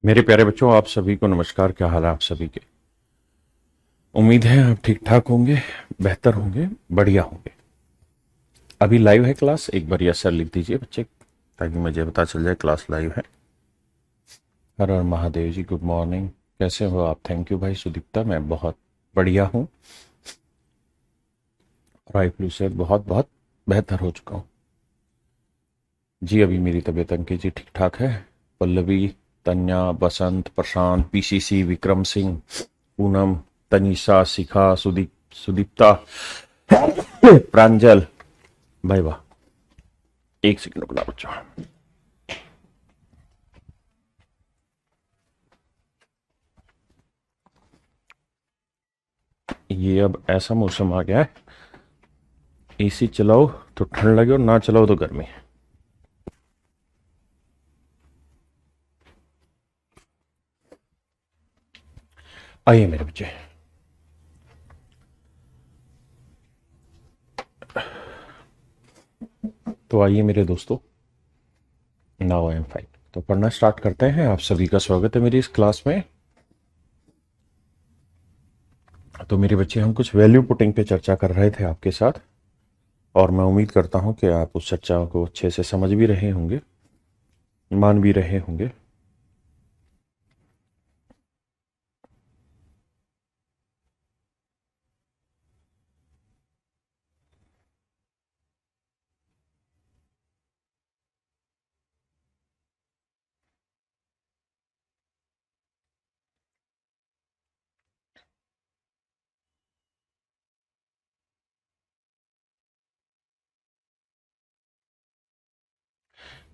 मेरे प्यारे बच्चों, आप सभी को नमस्कार। क्या हाल है आप सभी के? उम्मीद है आप ठीक ठाक होंगे, बेहतर होंगे, बढ़िया होंगे। अभी लाइव है क्लास? एक बार यस सर लिख दीजिए बच्चे, ताकि मुझे पता चल जाए क्लास लाइव है। हर हर महादेव जी, गुड मॉर्निंग। कैसे हो आप? थैंक यू भाई सुदीप्ता, मैं बहुत बढ़िया हूँ। और आई फ्लू से बहुत बहुत बेहतर हो चुका हूँ जी। अभी मेरी तबीयत अंकित जी ठीक ठाक है। पल्लवी, तन्या, बसंत, प्रशांत, पीसीसी, विक्रम सिंह, पूनम, तनीषा, शिखा, सुदीप्ता, प्रांजल, भाई वाह। एक सेकंड रुकना बच्चों। ये अब ऐसा मौसम आ गया है, एसी चलाओ तो ठंड लगे और ना चलाओ तो गर्मी। आइए मेरे बच्चे, तो आइए मेरे दोस्तों, नाउ आई एम फाइन। तो पढ़ना स्टार्ट करते हैं। आप सभी का स्वागत है मेरी इस क्लास में। तो मेरे बच्चे, हम कुछ वैल्यू पुटिंग पे चर्चा कर रहे थे आपके साथ, और मैं उम्मीद करता हूं कि आप उस चर्चा को अच्छे से समझ भी रहे होंगे, मान भी रहे होंगे।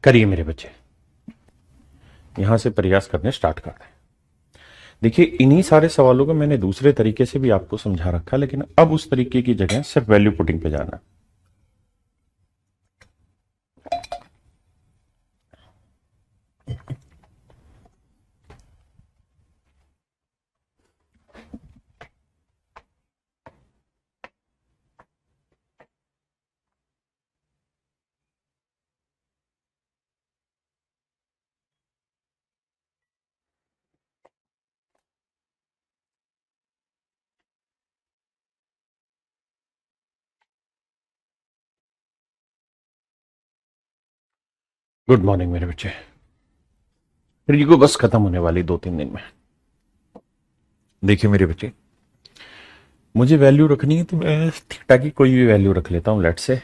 करिए मेरे बच्चे, यहां से प्रयास करने स्टार्ट करते हैं। देखिए, इन्हीं सारे सवालों को मैंने दूसरे तरीके से भी आपको समझा रखा, लेकिन अब उस तरीके की जगह सिर्फ वैल्यू पुटिंग पे जाना है। गुड मॉर्निंग मेरे बच्चे। रिको बस खत्म होने वाली 2-3 दिन में। देखिए मेरे बच्चे, मुझे वैल्यू रखनी है तो मैं थीटा की कोई भी वैल्यू रख लेता हूं। लेट से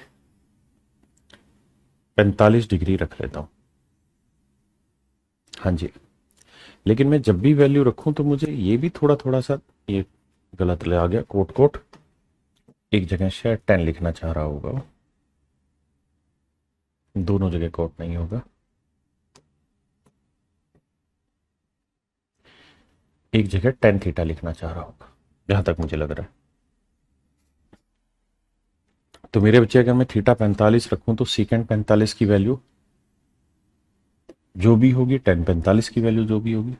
45 डिग्री रख लेता हूं। हाँ जी। लेकिन मैं जब भी वैल्यू रखूं तो मुझे ये भी थोड़ा थोड़ा सा, ये गलत ले आ गया, कोट कोट, एक जगह शायद 10 लिखना चाह रहा होगा वो। दोनों जगह कोट नहीं होगा। एक जगह 10 थीटा लिखना चाह रहा होगा, जहां तक मुझे लग रहा है। तो मेरे बच्चे, अगर मैं थीटा 45 रखूं तो सीकेंड 45 की वैल्यू जो भी होगी, 10 45 की वैल्यू जो भी होगी।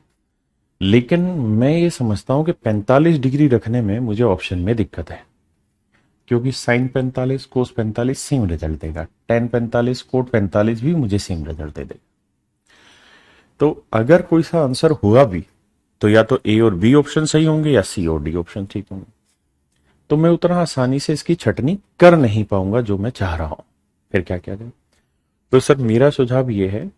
लेकिन मैं ये समझता हूं कि 45 डिग्री रखने में मुझे ऑप्शन में दिक्कत है, क्योंकि साइन 45 कोस 45 सेम रिजल्ट देगा, 10 45 कोट 45 भी मुझे सेम रिजल्ट दे देगा। तो अगर कोई सा आंसर हुआ भी, तो या तो ए और बी ऑप्शन सही होंगे या सी और डी ऑप्शन ठीक होंगे। तो मैं उतना आसानी से इसकी छटनी कर नहीं पाऊंगा जो मैं चाह रहा हूं। फिर क्या किया जाए? तो सर, मेरा सुझाव ये है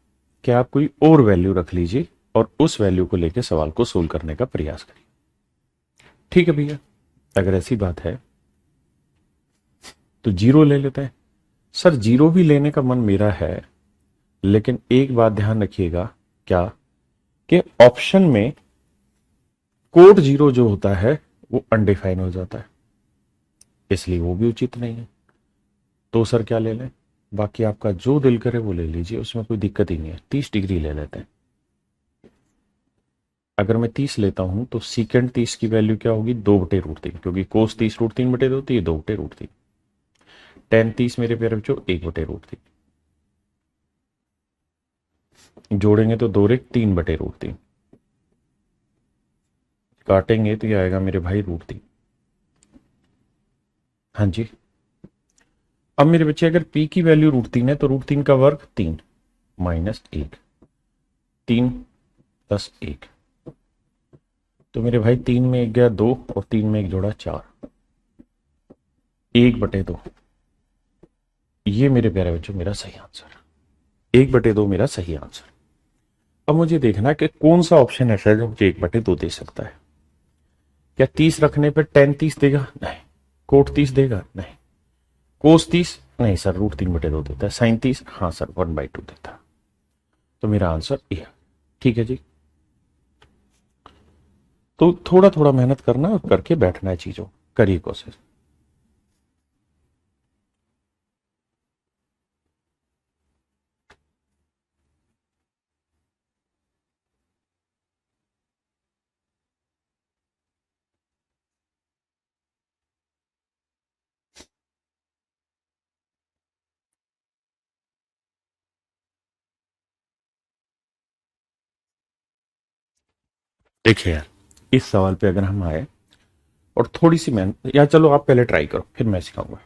कि आप कोई और वैल्यू रख लीजिए और उस वैल्यू को लेकर सवाल को सोल्व करने का प्रयास करिए। ठीक है भैया, अगर ऐसी बात है तो जीरो ले लेते हैं। सर, जीरो भी लेने का मन मेरा है, लेकिन एक बात ध्यान रखिएगा, क्या कि ऑप्शन में कोड जीरो जो होता है वो अनडिफाइन हो जाता है, इसलिए वो भी उचित नहीं है। तो सर क्या ले लें? बाकी आपका जो दिल करे वो ले लीजिए, उसमें कोई दिक्कत ही नहीं है। 30 डिग्री ले लेते हैं। अगर मैं 30 लेता हूं तो सीकेंड 30 की वैल्यू क्या होगी? 2/√3, क्योंकि कोस 30 √3/2 होती है, 2/√3। टेन 30 मेरे प्यारे बच्चों 1/√3। जोड़ेंगे तो 2 × 3/√3, काटेंगे तो ये आएगा मेरे भाई √3। हाँ जी। अब मेरे बच्चे, अगर p की वैल्यू √3 है तो √3 का वर्ग 3 -1, 3 10 1। तो मेरे भाई 3 में 1 गया 2 और 3 में 1 जोड़ा 4, 1/2। ये मेरे प्यारे बच्चों मेरा सही आंसर, 1/2 मेरा सही आंसर। अब मुझे देखना है कि कौन सा ऑप्शन ऐसा है जो मुझे 1/2 दे सकता है। क्या 30 रखने पर टेन 30 देगा? नहीं। कोट 30 देगा? नहीं। कोस 30? नहीं सर, √3/2 देता है। साइन 30? हाँ सर, 1/2 देता है। तो मेरा आंसर ए है। ठीक है जी। तो थोड़ा थोड़ा मेहनत करना और करके बैठना है चीजों, करिए कोशिश। देखिए यार, इस सवाल पे अगर हम आए और थोड़ी सी मेहनत, या चलो आप पहले ट्राई करो फिर मैं सिखाऊंगा।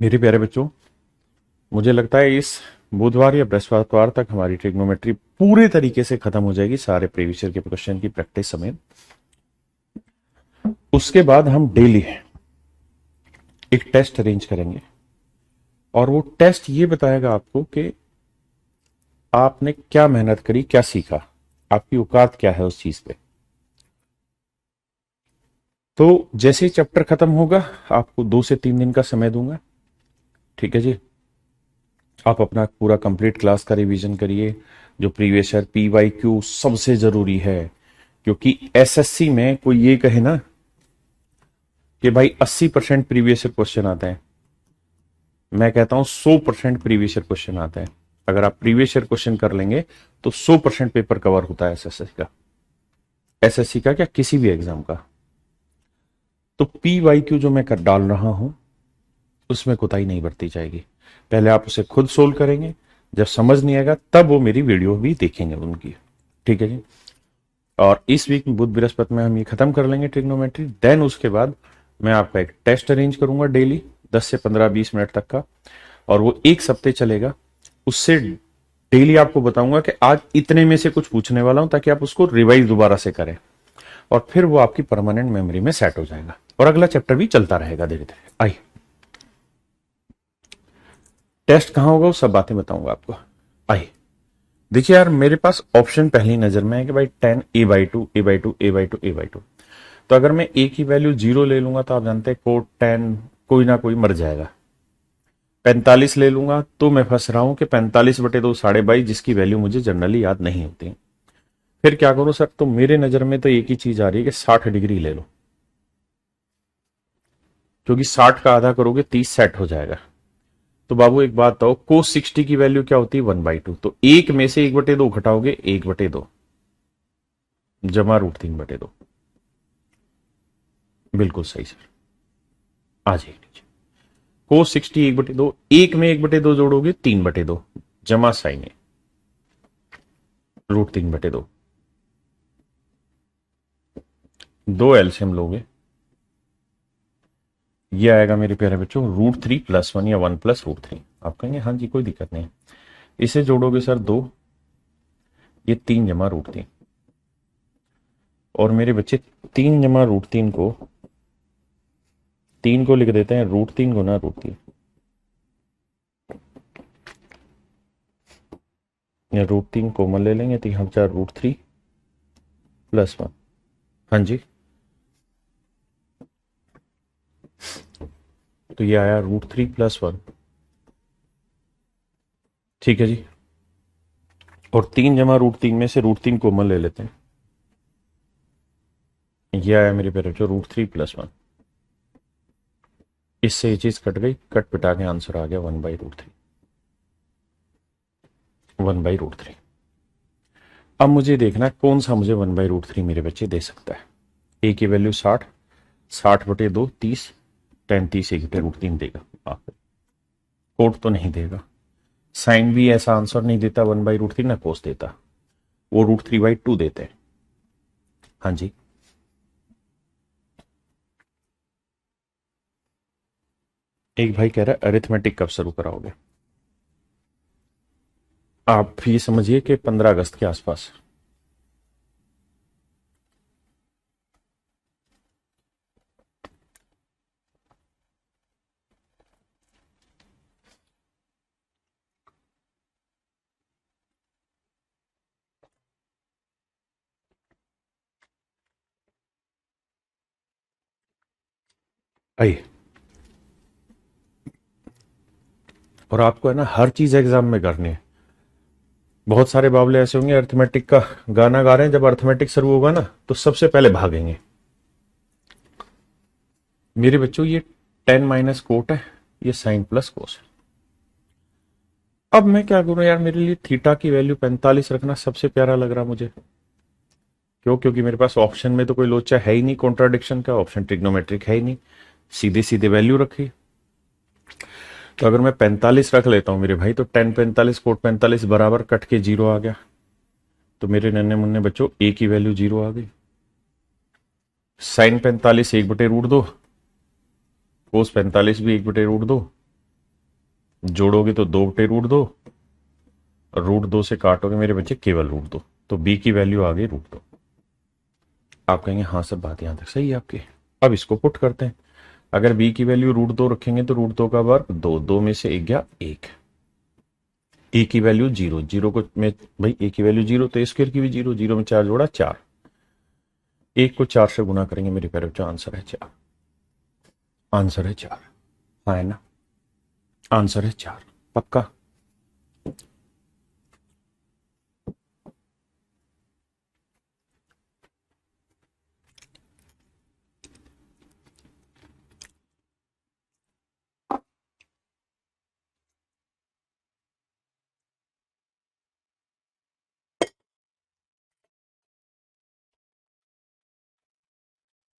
मेरे प्यारे बच्चों, मुझे लगता है इस बुधवार या बृहस्पतिवार तक हमारी ट्रिग्नोमेट्री पूरे तरीके से खत्म हो जाएगी, सारे प्रीवियस ईयर के क्वेश्चन की प्रैक्टिस समेत। उसके बाद हम डेली एक टेस्ट अरेंज करेंगे और वो टेस्ट ये बताएगा आपको कि आपने क्या मेहनत करी, क्या सीखा, आपकी औकात क्या है उस चीज पे। तो जैसे ही चैप्टर खत्म होगा आपको 2 से 3 दिन का समय दूंगा। ठीक है जी। आप अपना पूरा कंप्लीट क्लास का रिवीजन करिए। जो प्रीवियस ईयर PYQ सबसे जरूरी है, क्योंकि एसएससी में कोई ये कहे ना कि भाई 80% प्रीवियस ईयर क्वेश्चन आते हैं, मैं कहता हूं 100% प्रीवियस ईयर क्वेश्चन आते हैं। अगर आप प्रीवियस ईयर क्वेश्चन कर लेंगे तो 100% पेपर कवर होता है एसएससी का क्या किसी भी एग्जाम का। तो PYQ जो मैं कर डाल रहा हूं उसमें कोताही नहीं बरती जाएगी। पहले आप उसे खुद सोल्व करेंगे, जब समझ नहीं आएगा तब वो मेरी वीडियो भी देखेंगे उनकी। ठीक है जी। और इस वीक बुध बृहस्पति में हम ये खत्म कर लेंगे ट्रिग्नोमेट्री। देन उसके बाद मैं आपका एक टेस्ट अरेंज करूंगा डेली 10 से 15-20 मिनट तक का, और वो 1 हफ्ते चलेगा। उससे डेली आपको बताऊंगा कि आज इतने में से कुछ पूछने वाला हूं, ताकि आप उसको रिवाइज दोबारा से करें और फिर वो आपकी परमानेंट मेमोरी में सेट हो जाएगा और अगला चैप्टर भी चलता रहेगा धीरे धीरे। आइए, टेस्ट कहां होगा वो सब बातें बताऊंगा आपको। आइए देखिए यार, मेरे पास ऑप्शन पहली नजर में है कि भाई 10a/2 a/2 a/2 a/2। तो अगर मैं a की वैल्यू 0 ले लूंगा तो आप जानते हैं कोट 10 कोई ना कोई मर जाएगा। 45 ले लूंगा तो मैं फंस रहा हूं कि 45/2 22.5, जिसकी वैल्यू मुझे जनरली याद नहीं होती। फिर क्या करूं सर? तो मेरे नजर में तो एक ही चीज आ रही है कि 60 डिग्री ले लो, क्योंकि 60 का आधा करोगे 30 सेट हो जाएगा। तो बाबू एक बात बताओ, कोस 60 की वैल्यू क्या होती है? 1/2। तो एक में से 1/2 घटाओगे 1/2 जमा √3/2। बिल्कुल सही सर, आ जाइए नीचे। कोस 60 1/2, एक में 1/2 जोड़ोगे 3/2 जमा साइन √3/2। दो एलसीएम लोगे, ये आएगा मेरे प्यारे बच्चों √3+1 या 1+√3। आप कहेंगे हाँ जी कोई दिक्कत नहीं। इसे जोड़ोगे सर 2, ये 3 जमा √3। और मेरे बच्चे 3 जमा √3 को 3 को लिख देते हैं √3 गुना √3, या √3 कॉमन ले लेंगे, 3×4 √3+1। हाँ जी, तो ये आया √3+1। ठीक है जी। और 3 जमा √3 में से √3 कॉमन ले लेते हैं, ये आया मेरे प्यारे बच्चों √3+1। इससे ये चीज कट गई, कट पिटा के आंसर आ गया 1/√3। 1/√3। अब मुझे देखना है कौन सा मुझे 1/√3 मेरे बच्चे दे सकता है। ए की वैल्यू 60, 60/2 30, 10 30 1/√3 देगा। कोट तो नहीं देगा, साइन भी ऐसा आंसर नहीं देता 1/√3, ना कोस देता। वो √3/2 देते हैं। हाँ जी, एक भाई कह रहा है अरिथमेटिक कब शुरू कराओगे? आप ये समझिए कि 15 अगस्त के आसपास। आइए, और आपको है ना हर चीज एग्जाम में करनी है। बहुत सारे बावले ऐसे होंगे अर्थमेटिक का गाना गा रहे हैं, जब अर्थमेटिक शुरू होगा ना तो सबसे पहले भागेंगे। मेरे बच्चों ये टेन माइनस कोट है, ये साइन प्लस कोस है। अब मैं क्या करूं यार, मेरे लिए थीटा की वैल्यू 45 रखना सबसे प्यारा लग रहा मुझे। क्यों? क्योंकि मेरे पास ऑप्शन में तो कोई लोचा है ही नहीं, कॉन्ट्राडिक्शन का ऑप्शन ट्रिग्नोमेट्रिक है ही नहीं, सीधे सीधे वैल्यू रखी। तो अगर मैं 45 रख लेता हूं मेरे भाई, तो 10 45 कोट 45 बराबर कट के 0 आ गया। तो मेरे नन्हे मुन्ने बच्चों ए की वैल्यू 0 आ गई। साइन 45 1/√2, कोस 45 भी 1/√2, जोड़ोगे तो 2/√2, √2 से काटोगे मेरे बच्चे केवल √2। तो बी की वैल्यू आ गई √2। आप कहेंगे हाँ सर बात यहां तक सही है आपकी। अब इसको पुट करते हैं। अगर बी की वैल्यू √2 रखेंगे तो √2 का वर्ग 2, 2 में से 1 गया 1। ए की वैल्यू 0, 0 को मैं भाई ए की वैल्यू 0 तो ए स्क्वायर की भी 0, 0 में 4 जोड़ा 4, 1 को 4 से गुना करेंगे मेरे प्यारे बच्चों, आंसर है 4। आंसर है 4। हाँ है ना, आंसर है 4 पक्का।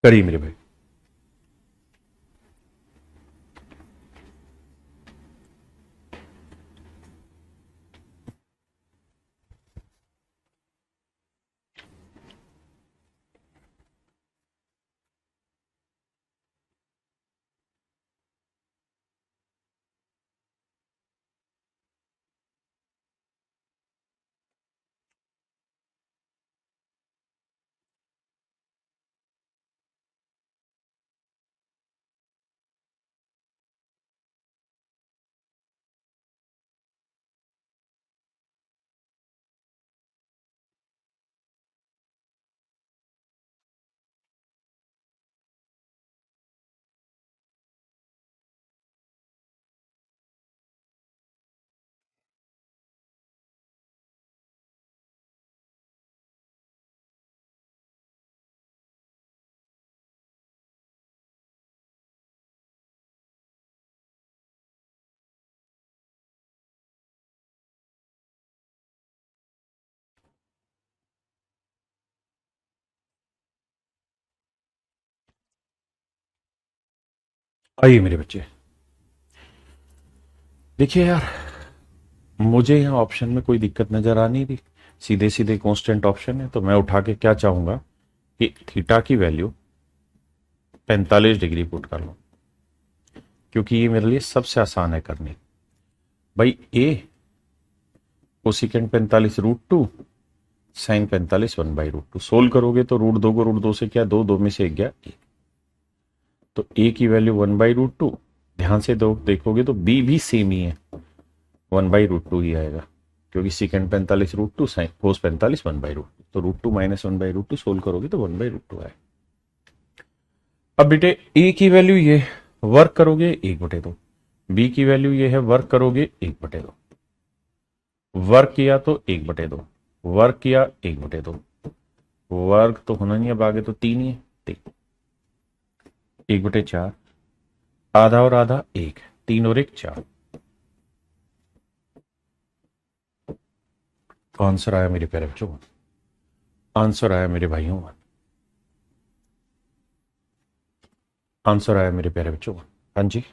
करिए मेरे भाई। आइए मेरे बच्चे, देखिए यार, मुझे यहाँ ऑप्शन में कोई दिक्कत नजर आ नहीं रही, सीधे सीधे कांस्टेंट ऑप्शन है। तो मैं उठा के क्या चाहूंगा कि थीटा की वैल्यू 45 डिग्री पुट कर लो, क्योंकि ये मेरे लिए सबसे आसान है करनी। भाई ए कोसिकेंड 45 √2, साइन 45 1/√2, सोल्व करोगे तो √2 को √2 से क्या, 2, 2 में से 1 गया 1। तो ए की वैल्यू 1/√2, ध्यान से दो देखोगे तो बी भी सेम ही है, 1/√2 ही आएगा, क्योंकि सिकेंड 45 √2, साइन कोस 45 1/√2। तो √2 माइनस 1/√2 सोल्व करोगे तो 1/√2 आए। अब बेटे ए की वैल्यू ये, वर्क करोगे 1/2, बी की वैल्यू ये है, वर्क करोगे 1/2, वर्क किया तो 1/2, वर्क किया 1/2, वर्क तो होना नहीं, अब आगे तो 3 ही है, 1/4, आधा और आधा 1, 3 और 1 4। तो आंसर आया मेरे प्यारे बच्चों, आंसर आया मेरे भाइयों, आंसर आया मेरे प्यारे बच्चों। हाँ जी,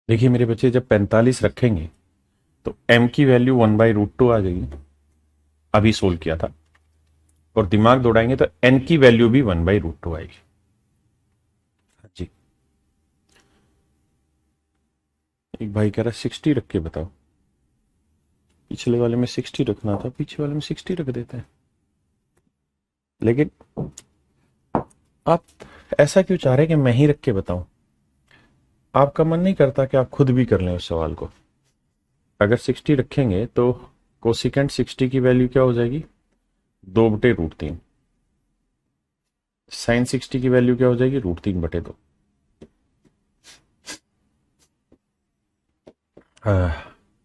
देखिए मेरे बच्चे, जब 45 रखेंगे तो m की वैल्यू 1/√2 आ जाएगी, अभी सोल्व किया था, और दिमाग दौड़ाएंगे तो n की वैल्यू भी 1/√2 आएगी। हाँ जी। एक भाई कह रहा 60 रख के बताओ। पिछले वाले में 60 रखना था, पीछे वाले में 60 रख देते हैं। लेकिन आप ऐसा क्यों चाह रहे हैं कि मैं ही रख के बताऊं? आपका मन नहीं करता कि आप खुद भी कर लें उस सवाल को? अगर 60 रखेंगे तो कोसिकेंट 60 की वैल्यू क्या हो जाएगी? 2/√3। साइन 60 की वैल्यू क्या हो जाएगी? √3/2।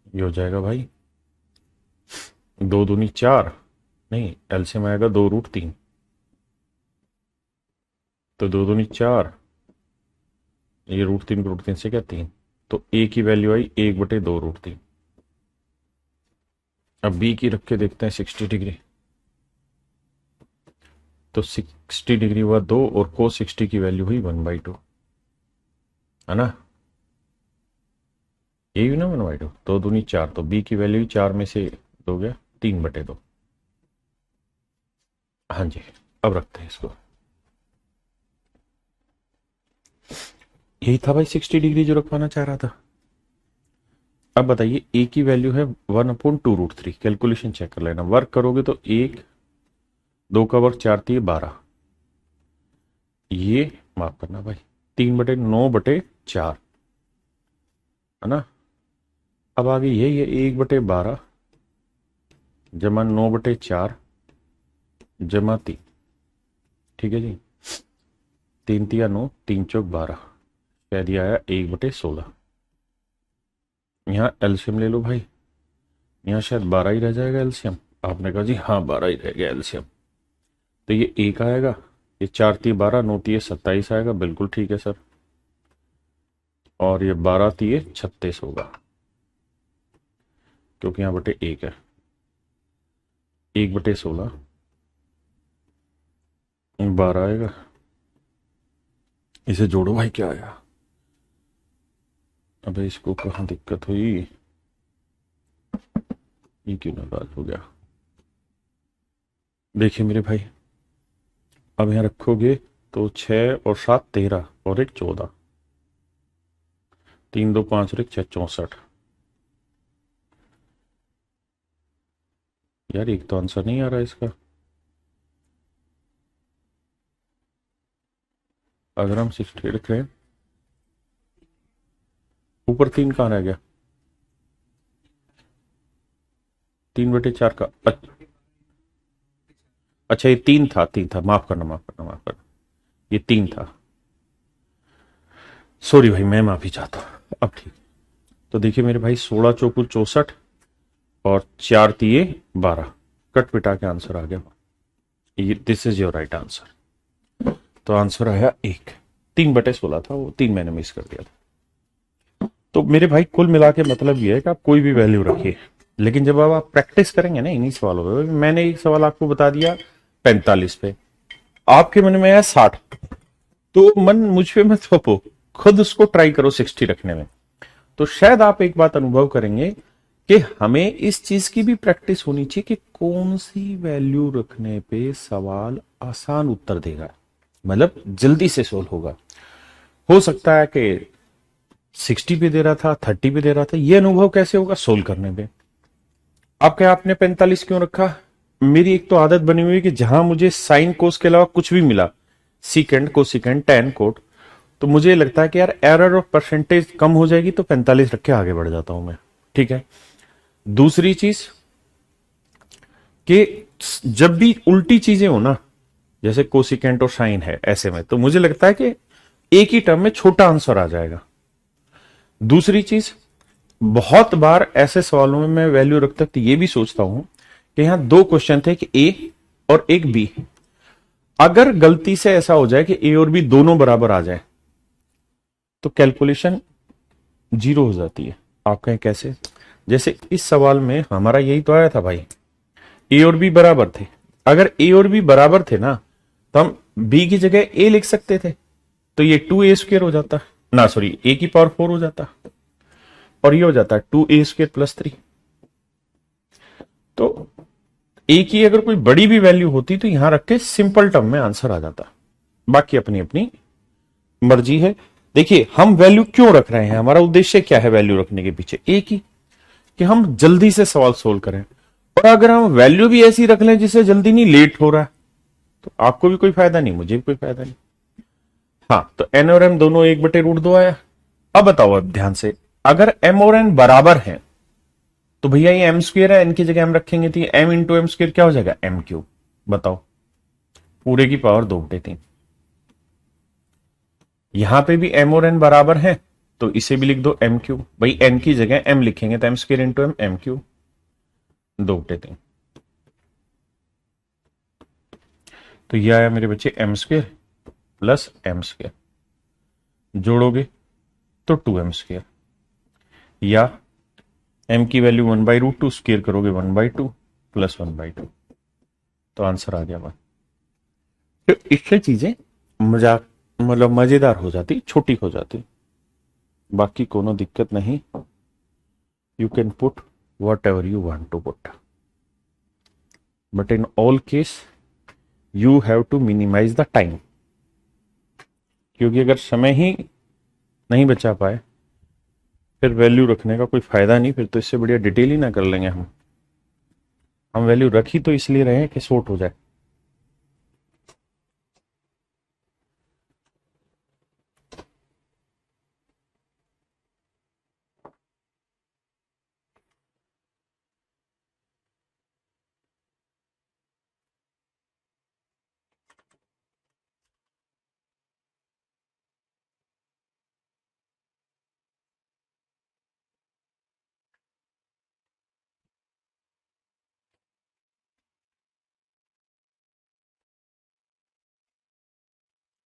ये हो जाएगा भाई 2 दूनी 4, नहीं एलसीएम आएगा 2√3, तो 2 दूनी 4, ये √3 से क्या 3, तो ए की वैल्यू आई 1/2√3। अब बी की रख के देखते हैं 60 डिग्री, तो 60 डिग्री हुआ 2 और cos 60 की वैल्यू हुई 1/2, है ना? ये भी ना 1/2, 2 दूनी 4, तो बी की वैल्यू 4 में से 2 गया 3/2। हाँ जी, अब रखते हैं इसको। यही था भाई 60 डिग्री जो रखवाना चाह रहा था। अब बताइए ए की वैल्यू है 1/2√3। कैलकुलेशन चेक कर लेना, वर्क करोगे तो 1, 2 का वर्क 4 3 12, ये माफ करना भाई 3/9/4, है ना? अब आगे यही है 1/12 जमा 9/4 जमा 3, ठीक है जी। 3 तिया 9, 3 चौक 12, शायद ये आया 1/16। यहाँ एलसीएम ले लो भाई, यहाँ शायद 12 ही रह जाएगा एलसीएम। आपने कहा जी हाँ 12 ही रह गया एलसीएम, तो ये 1 आएगा, ये 4 तिये 12, 9 तिये 27 आएगा, बिल्कुल ठीक है सर। और ये 12 तिये 36 होगा, क्योंकि यहाँ बटे 1 है, 1/16 12 आएगा। इसे जोड़ो भाई, क्या आया? अबे इसको कहाँ दिक्कत हुई? ये क्यों नाराज हो गया? देखिए मेरे भाई, अब यहाँ रखोगे तो 6 और 7 13 और 1 14, 3 2 5 और 1 6 64। यार एक तो आंसर नहीं आ रहा इसका। अगर हम 60 रखें, ऊपर 3 कहाँ रह गया? 3/4 का अच्छा ये 3 था, 3 था, माफ करना माफ करना माफ करना, ये 3 था। सॉरी भाई, मैं माफी चाहता हूँ। अब ठीक। तो देखिए मेरे भाई 16 चौकुल 64 और 4 तिये 12, कट पिटा के आंसर आ गया। ये this is your right answer. तो आंसर आया 1। 3/16 था, वो 3 मैंने मिस कर दिया था। तो मेरे भाई कुल मिला के मतलब ये है कि आप कोई भी वैल्यू रखिए, लेकिन जब अब आप प्रैक्टिस करेंगे ना इन्हीं सवालों पे, मैंने एक सवाल आपको बता दिया 45 पे, आपके मन में आया 60, तो मन मुझ पे मत थोपो, खुद उसको ट्राई करो 60 रखने में। तो शायद आप एक बात अनुभव करेंगे कि हमें इस चीज की भी प्रैक्टिस होनी चाहिए कि कौन सी वैल्यू रखने पे सवाल आसान उत्तर देगा, मतलब जल्दी से सोल्व होगा। हो सकता है कि 60 पे दे रहा था, 30 पे दे रहा था, ये अनुभव कैसे होगा सोल्व करने पे? अब क्या आपने 45 क्यों रखा? मेरी एक तो आदत बनी हुई है कि जहां मुझे साइन कोस के अलावा कुछ भी मिला, सीकेंड कोसिकेंड टैन कोट, तो मुझे लगता है कि यार एरर ऑफ परसेंटेज कम हो जाएगी, तो 45 रख के आगे बढ़ जाता हूं मैं, ठीक है। दूसरी चीज कि जब भी उल्टी चीजें हो ना, जैसे कोसिकेंट और साइन है ऐसे में, तो मुझे लगता है कि एक ही टर्म में छोटा आंसर आ जाएगा। दूसरी चीज, बहुत बार ऐसे सवालों में मैं वैल्यू रखता तो ये भी सोचता हूं कि यहां 2 क्वेश्चन थे कि ए और एक बी, अगर गलती से ऐसा हो जाए कि ए और बी दोनों बराबर आ जाए तो कैलकुलेशन 0 हो जाती है। आप कहें कैसे? जैसे इस सवाल में हमारा यही तो आया था भाई, ए और बी बराबर थे। अगर ए और बी बराबर थे ना, तो हम बी की जगह ए लिख सकते थे, तो ये 2a² हो जाता ना, सॉरी a⁴ हो जाता। और ये हो जाता है 2a² + 3। तो ए की अगर कोई बड़ी भी वैल्यू होती तो यहां रख के सिंपल टर्म में आंसर आ जाता। बाकी अपनी अपनी मर्जी है। देखिए हम वैल्यू क्यों रख रहे हैं, हमारा उद्देश्य क्या है वैल्यू रखने के पीछे, एक ही कि हम जल्दी से सवाल सोल्व करें। और अगर हम वैल्यू भी ऐसी रख लें जिससे जल्दी नहीं लेट हो रहा है, तो आपको भी कोई फायदा नहीं, मुझे भी कोई फायदा नहीं। हाँ, तो एन और एम दोनों 1/√2 आया। अब बताओ, अब ध्यान से, अगर एम और एन बराबर है तो भैया ये m² है, एन की जगह एम रखेंगे तो m×m² क्या हो जाएगा, m³। बताओ, पूरे की पावर 2/3। यहां पे भी m और n बराबर है तो इसे भी लिख दो m³। भाई n की जगह m लिखेंगे तो m² × m, m³, 2/3। तो ये आया मेरे बच्चे m² + m²। जोड़ोगे तो 2m², या m की वैल्यू 1/√2 स्क्वायर करोगे 1/2 + 1/2। तो आंसर आ गया वन। तो इससे चीजें मजाक मतलब मजेदार हो जाती, छोटी हो जाती। बाकी कोनो दिक्कत नहीं, you can put whatever you want to put, but in all case you have to minimize the time. क्योंकि अगर समय ही नहीं बचा पाए फिर वैल्यू रखने का कोई फायदा नहीं, फिर तो इससे बढ़िया डिटेल ही ना कर लेंगे हम वैल्यू रख ही तो इसलिए रहे हैं कि शॉर्ट हो जाए।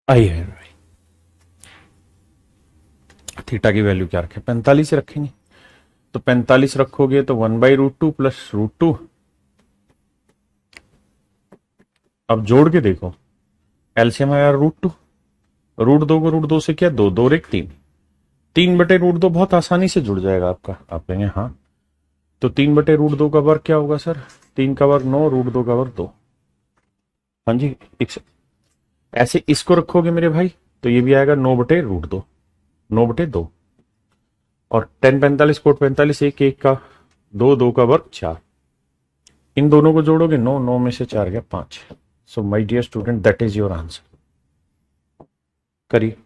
आई है, थीटा की वैल्यू क्या रखें, 45 रखेंगे। तो 45 रखोगे तो 1/√2 + √2। अब जोड़ के देखो, एलसीएम आया √2, √2 को √2 से क्या, 2 2 और 1 3, 3/√2 बहुत आसानी से जुड़ जाएगा आपका। आप कहेंगे हाँ, तो 3/√2 का वर्ग क्या होगा सर, 3 का वर्ग 9, √2 का वर्ग 2। हाँ जी, ऐसे इसको रखोगे मेरे भाई तो ये भी आएगा 9/√2, 9/2। और 10 45 कोट 45, 1 1 का 2, 2 का वर्ग 4। इन दोनों को जोड़ोगे 9, 9 में से 4 गया 5। So my dear student, that is your answer. करिए।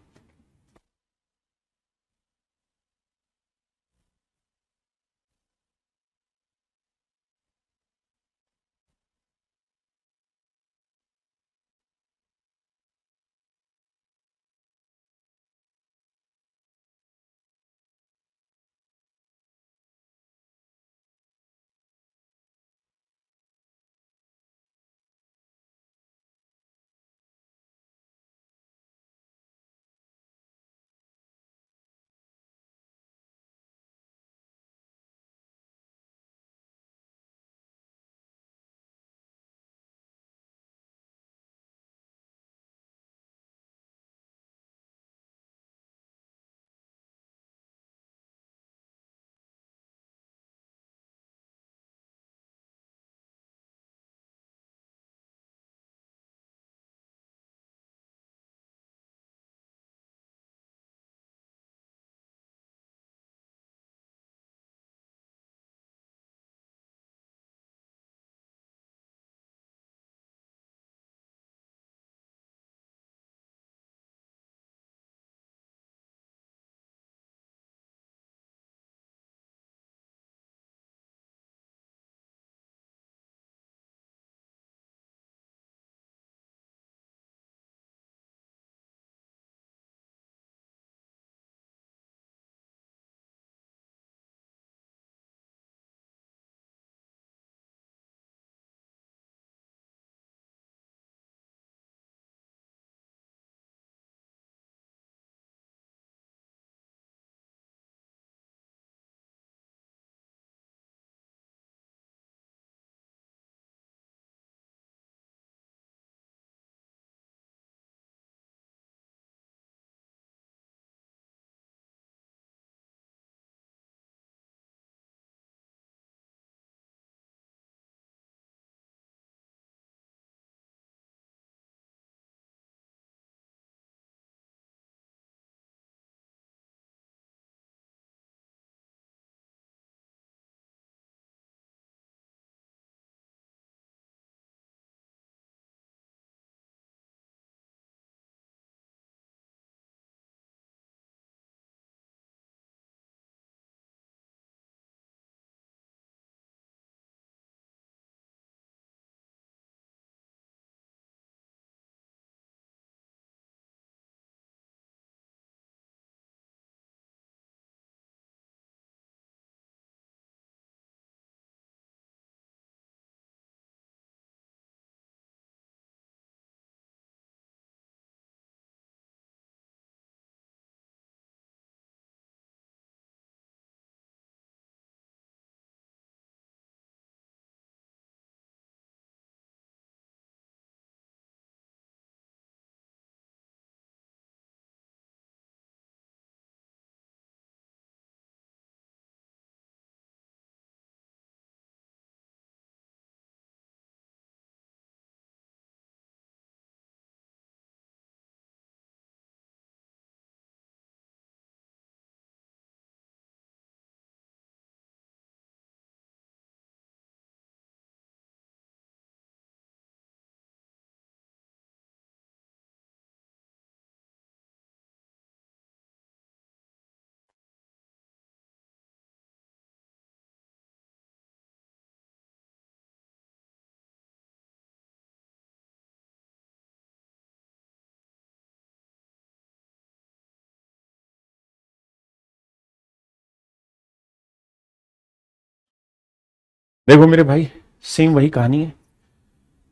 देखो मेरे भाई, सेम वही कहानी है।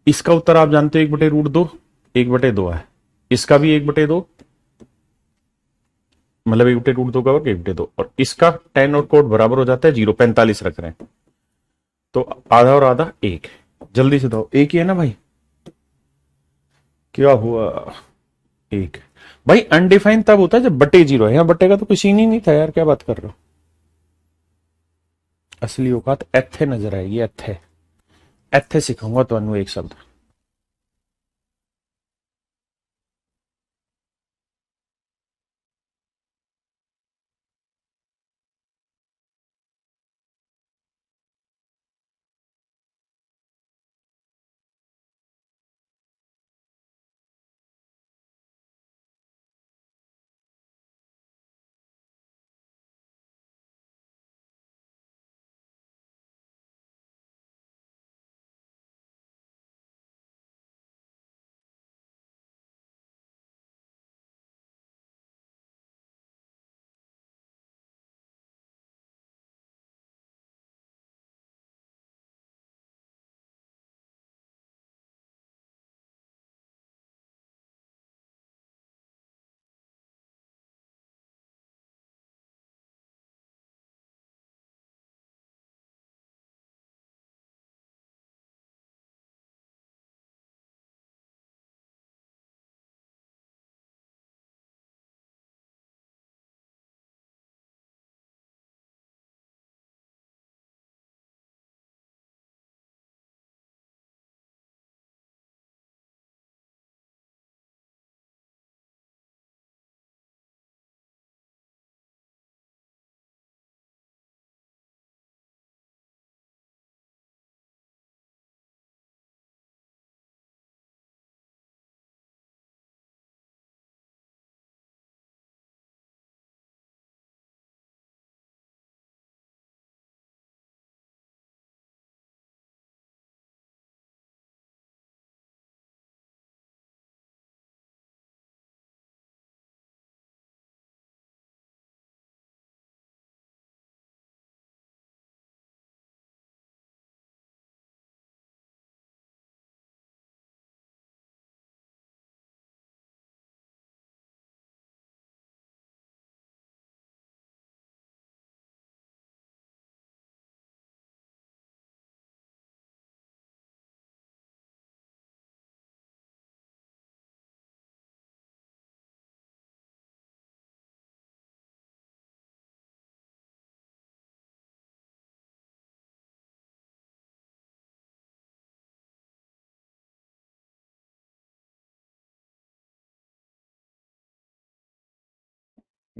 इसका उत्तर आप जानते हो 1/√2, 1/2 है। इसका भी 1/2, मतलब 1/√2 का वर्ग 1/2, और इसका टेन और कोट बराबर हो जाता है 0, 45 रख रहे हैं तो आधा और आधा एक। जल्दी से दो, एक ही है ना भाई? क्या हुआ? एक। भाई अनडिफाइंड तब होता है जब बटे 0 है, यहाँ बटे का तो कुछ सीन ही नहीं था यार, क्या बात कर रहे हो? असली औकात एथे नजर आएगी, एथे। एथे सिखाऊंगा तो एक शब्द।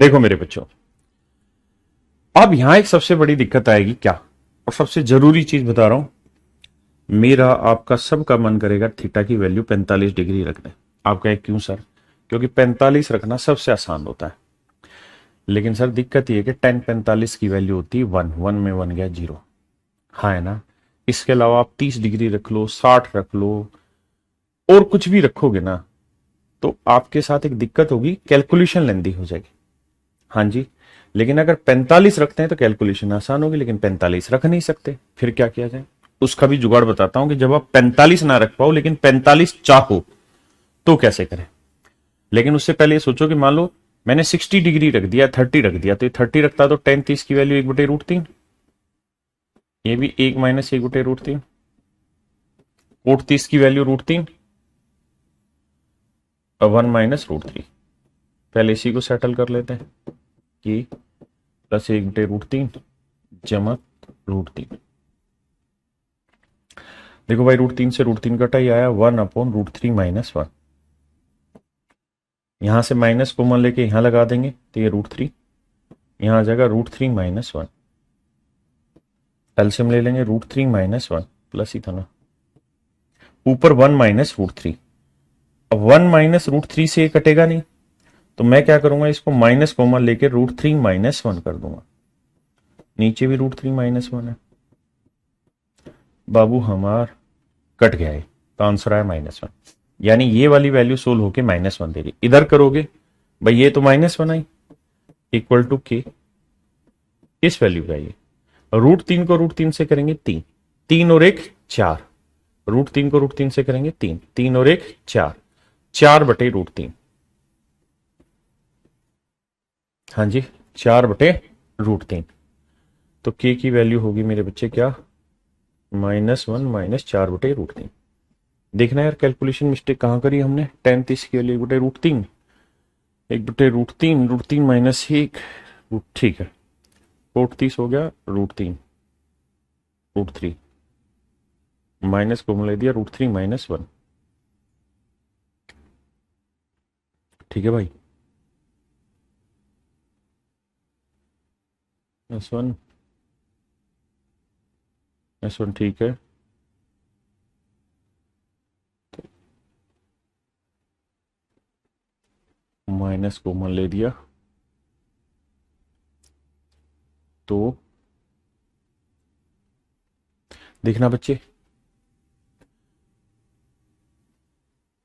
देखो मेरे बच्चों, अब यहां एक सबसे बड़ी दिक्कत आएगी क्या, और सबसे जरूरी चीज बता रहा हूं। मेरा आपका सबका मन करेगा थीटा की वैल्यू 45 डिग्री रखने। आप कहे क्यों सर? क्योंकि 45 रखना सबसे आसान होता है। लेकिन सर दिक्कत यह है कि 10 45 की वैल्यू होती है 1, 1 में 1 गया 0। हाँ है ना? इसके अलावा आप 30 डिग्री रख लो, 60 रख लो, और कुछ भी रखोगे ना, तो आपके साथ एक दिक्कत होगी, कैलकुलेशन लेंदी हो जाएगी। हाँ जी। लेकिन अगर 45 रखते हैं तो कैलकुलेशन आसान होगी, लेकिन 45 रख नहीं सकते, फिर क्या किया जाए? उसका भी जुगाड़ बताता हूं कि जब आप 45 ना रख पाओ लेकिन 45 चाहो तो कैसे करें। लेकिन उससे पहले ये सोचो कि मान लो मैंने 60 डिग्री रख दिया, 30 रख दिया, तो ये 30 रखता तो 10 30 की वैल्यू 1/√3, ये भी 1 - 1/√3, कोट 30 की वैल्यू √3, और 1 - √3। पहले इसी को सेटल कर लेते हैं कि प्लस 1/√3 जमा √3। देखो भाई, √3 से √3 कटा ही आया, 1/√3 - 1। यहां से माइनस कॉमन लेके यहां लगा देंगे तो ये √3, यहां आ जाएगा √3 - 1। एलसीएम ले लेंगे, √3 - 1 प्लस ही था ना, ऊपर 1 - √3। अब 1 - √3 से ये कटेगा नहीं, तो मैं क्या करूंगा, इसको माइनस कॉमन लेके √3 - 1 कर दूंगा। नीचे भी √3 - 1 है। बाबू हमार कट गया है, तो आंसर आया -1। यानी ये वाली वैल्यू सोल्व होके -1 दे रही। इधर करोगे भाई, ये तो -1 आई, इक्वल टू के, इस वैल्यू का ये √3 को √3 से करेंगे 3, 3 और 1 4, √3 को √3 से करेंगे 3, 3 और 1 4, 4/√3। हाँ जी, 4/√3। तो के की वैल्यू होगी मेरे बच्चे क्या, -1 -4/√3। देखना यार कैलकुलेशन मिस्टेक कहां करी हमने, tan 30 की वैल्यू 1/√3, 1/√3, √3 -1, ठीक है, कोट 30 हो गया √3, माइनस को ले दिया √3 -1। ठीक है भाई, S1 S1 ठीक है, माइनस कॉमन ले दिया तो देखना बच्चे,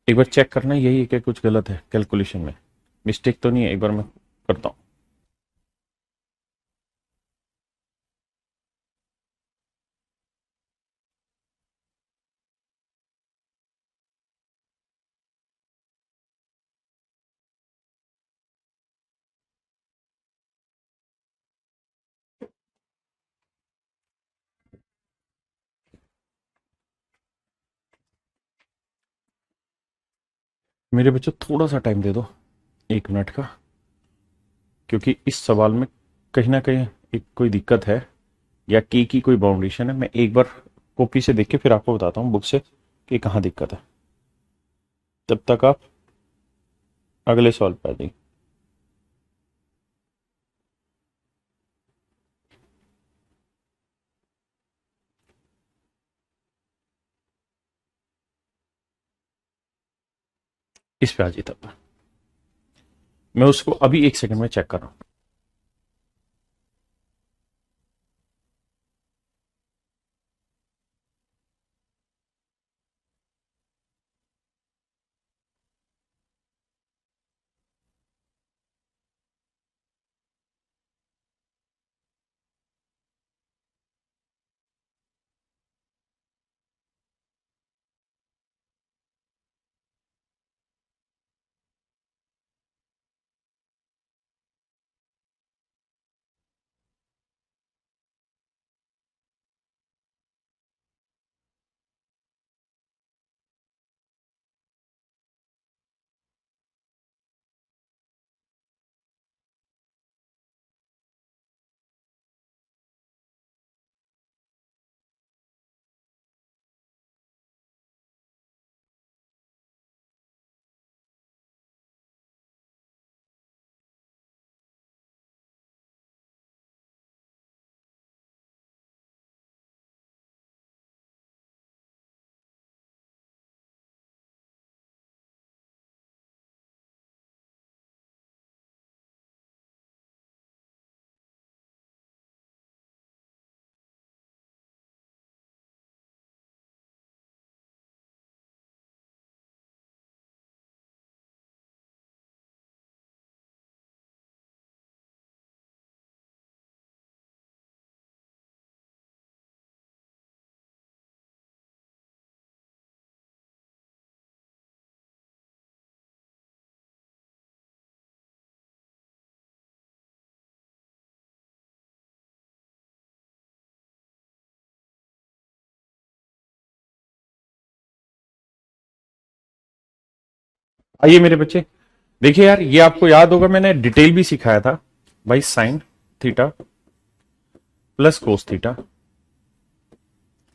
एक बार चेक करना यही है कि कुछ गलत है कैलकुलेशन में, मिस्टेक तो नहीं है, एक बार मैं करता हूं। मेरे बच्चों थोड़ा सा टाइम दे दो, 1 मिनट का, क्योंकि इस सवाल में कहीं ना कहीं एक कोई दिक्कत है या की कोई बाउंडेशन है। मैं एक बार कॉपी से देख के फिर आपको बताता हूँ बुक से कि कहाँ दिक्कत है, तब तक आप अगले सवाल पे आ जाइए। इस पे आ जाइए, तब मैं उसको अभी 1 सेकंड में चेक कर रहा हूँ। आइए मेरे बच्चे, देखिए यार, ये आपको याद होगा मैंने डिटेल भी सिखाया था भाई, sine theta plus cos theta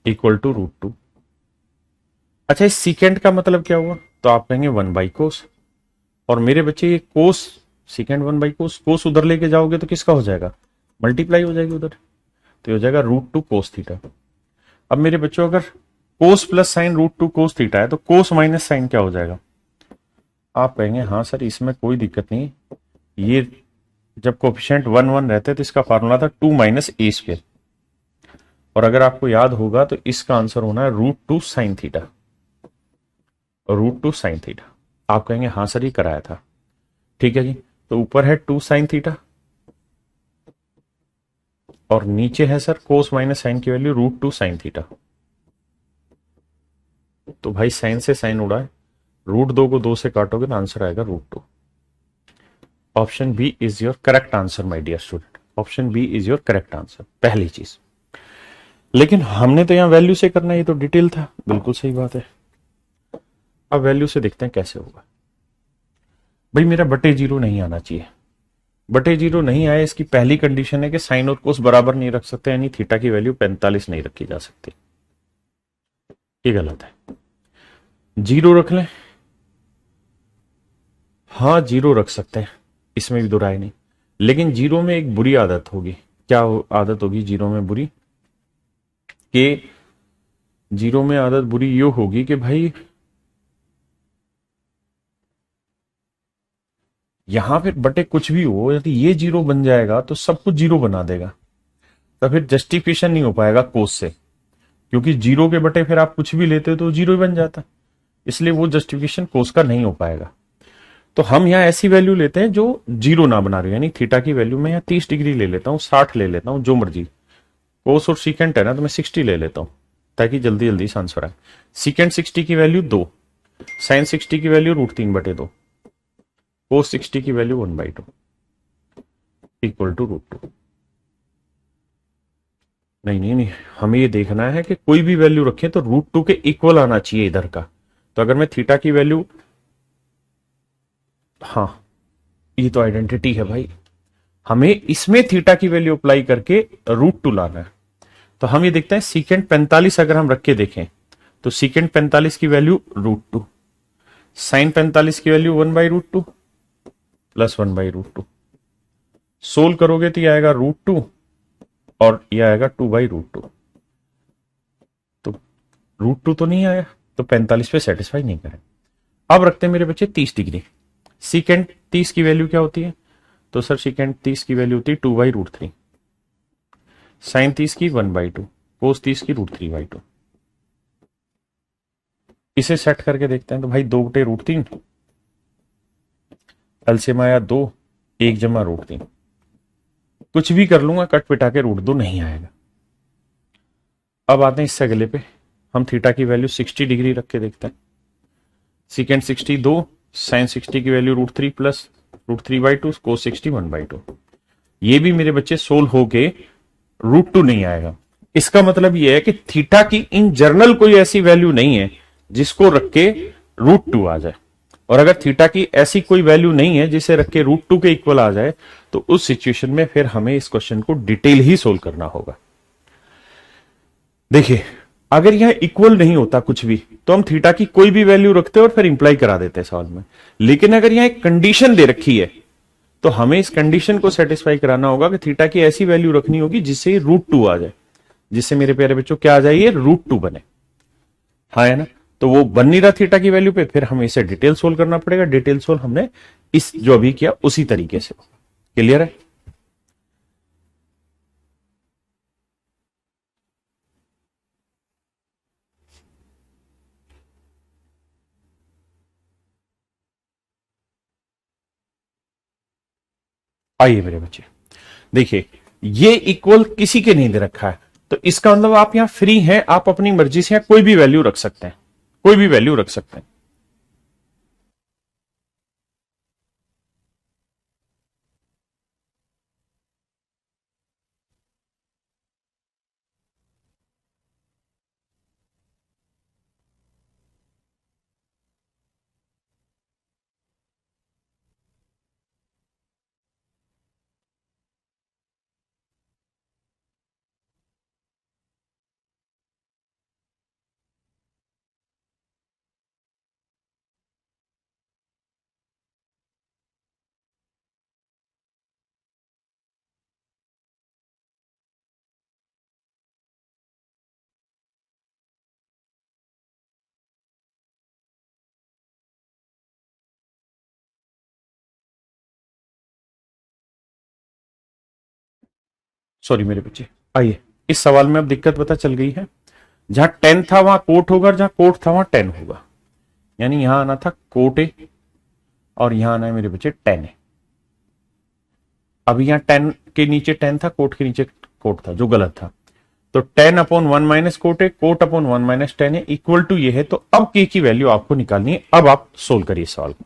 equal to √2। अच्छा, इस सीकेंड का मतलब क्या हुआ, तो आप कहेंगे 1/कोस, और मेरे बच्चे ये कोस, सीकेंड 1/कोस, कोस उधर लेके जाओगे तो किसका हो जाएगा, मल्टीप्लाई हो जाएगी उधर, तो हो जाएगा √2 कोस थीटा। अब मेरे बच्चों अगर कोस प्लस साइन √2 कोस थीटा है तो कोस माइनस साइन क्या हो जाएगा, आप कहेंगे हाँ सर इसमें कोई दिक्कत नहीं, ये जब कोफिशिएंट 1 1 रहते तो इसका फार्मूला था 2 - a², और अगर आपको याद होगा तो इसका आंसर होना है √2 साइन थीटा, √2 साइन थीटा। आप कहेंगे हाँ सर ये कराया था, ठीक है जी। तो ऊपर है 2 साइन थीटा और नीचे है सर कोस माइनस साइन की वैल्यू √2 साइन थीटा। तो भाई साइन से साइन उड़ा है, √2 को 2 से काटोगे तो आंसर आएगा √2। Option B is your correct answer my dear student, option B is your correct answer, पहली चीज। लेकिन हमने तो यहां वैल्यू से करना है, ये तो डिटेल था, बिल्कुल सही बात है। अब वैल्यू से देखते हैं कैसे होगा। भाई मेरा बटे जीरो नहीं आना चाहिए। बटे जीरो नहीं आए, इसकी पहली कंडीशन है कि साइन और कोस बराबर नहीं रख सकते, यानी थीटा की वैल्यू 45 नहीं रखी जा सकती। ये गलत है। जीरो रख लें, हाँ जीरो रख सकते हैं, इसमें भी दो राय नहीं। लेकिन जीरो में एक बुरी आदत होगी। क्या आदत होगी जीरो में बुरी? कि जीरो में आदत बुरी ये होगी कि भाई यहां फिर बटे कुछ भी हो, यदि ये जीरो बन जाएगा तो सब कुछ जीरो बना देगा, तो फिर जस्टिफिकेशन नहीं हो पाएगा कोस से, क्योंकि जीरो के बटे फिर आप कुछ भी लेते तो जीरो ही बन जाता। इसलिए वो जस्टिफिकेशन कोस का नहीं हो पाएगा। तो हम यहाँ ऐसी वैल्यू लेते हैं जो जीरो ना बना रही, यानी थीटा की वैल्यू में यहाँ 30 डिग्री ले लेता हूँ, 60 ले लेता हूँ, जो मर्जी। कोस और सीकेंट है ना, तो मैं 60 ले लेता हूँ ताकि जल्दी जल्दी से आंसर आए। सीकेंट 60 की वैल्यू 2, साइन 60 की वैल्यू √3/2, कोस 60 की वैल्यू 1/2 इक्वल टू √2। नहीं नहीं नहीं, हमें ये देखना है कि कोई भी वैल्यू रखें तो √2 के इक्वल आना चाहिए इधर का। तो अगर मैं थीटा की वैल्यू, हाँ ये तो आइडेंटिटी है भाई, हमें इसमें थीटा की वैल्यू अप्लाई करके √2 लाना है। तो हम ये देखते हैं सीकेंट 45 अगर हम रख के देखें तो सीकेंट 45 की वैल्यू √2, साइन 45 की वैल्यू 1/√2 प्लस 1/√2। सोल्व करोगे तो ये आएगा √2 और ये आएगा 2/√2। तो √2 तो नहीं आया, तो 45 पे सेटिस्फाई नहीं करे। अब रखते हैं मेरे बच्चे 30 डिग्री। सीकेंट 30 की वैल्यू क्या होती है? तो सर सीकेंट 30 की वैल्यू होती है 2/√3, साइन 30 की 1/2, कोस 30 की √3/2। इसे सेट करके देखते हैं तो भाई 2/√3, एलसीएम आया 2, 1 जमा √3। कुछ भी कर लूंगा, कट पिटा के √2 नहीं आएगा। अब आते हैं इससे अगले पे, हम थीटा की वैल्यू 60 डिग्री रख के देखते हैं। सीकेंट 60 2, साइन 60 की वैल्यू √3 प्लस √3/2, कोस 60 1/2। ये भी मेरे बच्चे सोल्व होके √2 नहीं आएगा। इसका मतलब यह है कि थीटा की इन जनरल कोई ऐसी वैल्यू नहीं है जिसको रख के √2 आ जाए, और अगर थीटा की ऐसी कोई वैल्यू नहीं है जिसे रख के √2 के इक्वल आ जाए, तो उस सिचुएशन में फिर हमें इस क्वेश्चन को डिटेल ही सोल्व करना होगा। देखिए अगर यह इक्वल नहीं होता कुछ भी, तो हम थीटा की कोई भी वैल्यू रखते और फिर इंप्लाई करा देते सवाल में। लेकिन अगर यहां एक कंडीशन दे रखी है, तो हमें इस कंडीशन को सेटिस्फाई कराना होगा कि थीटा की ऐसी वैल्यू रखनी होगी जिससे √2 आ जाए, जिससे मेरे प्यारे बच्चों क्या आ जाए, ये √2 बने। हाँ है ना? तो वो बन नहीं रहा थीटा की वैल्यू पे, फिर हमें इसे डिटेल सोल्व करना पड़ेगा। डिटेल सोल्व हमने इस जो अभी किया उसी तरीके से। क्लियर है? आइए मेरे बच्चे, देखिए ये इक्वल किसी के नहीं दे रखा है, तो इसका मतलब आप यहां फ्री हैं, आप अपनी मर्जी से कोई भी वैल्यू रख सकते हैं, कोई भी वैल्यू रख सकते हैं। सॉरी मेरे बच्चे, आइए इस सवाल में अब दिक्कत पता चल गई है। जहां 10 था वहां कोट होगा, और जहां कोट था वहां 10 होगा। यानी यहां आना था कोट ए, और यहां आना है मेरे बच्चे 10 ए। अब यहां 10 के नीचे 10 था, कोट के नीचे कोट था, जो गलत था। तो 10/1 - कोट है इक्वल टू ये है। तो अब के की वैल्यू आपको निकालनी है। अब आप सोल्व करिए सवाल को।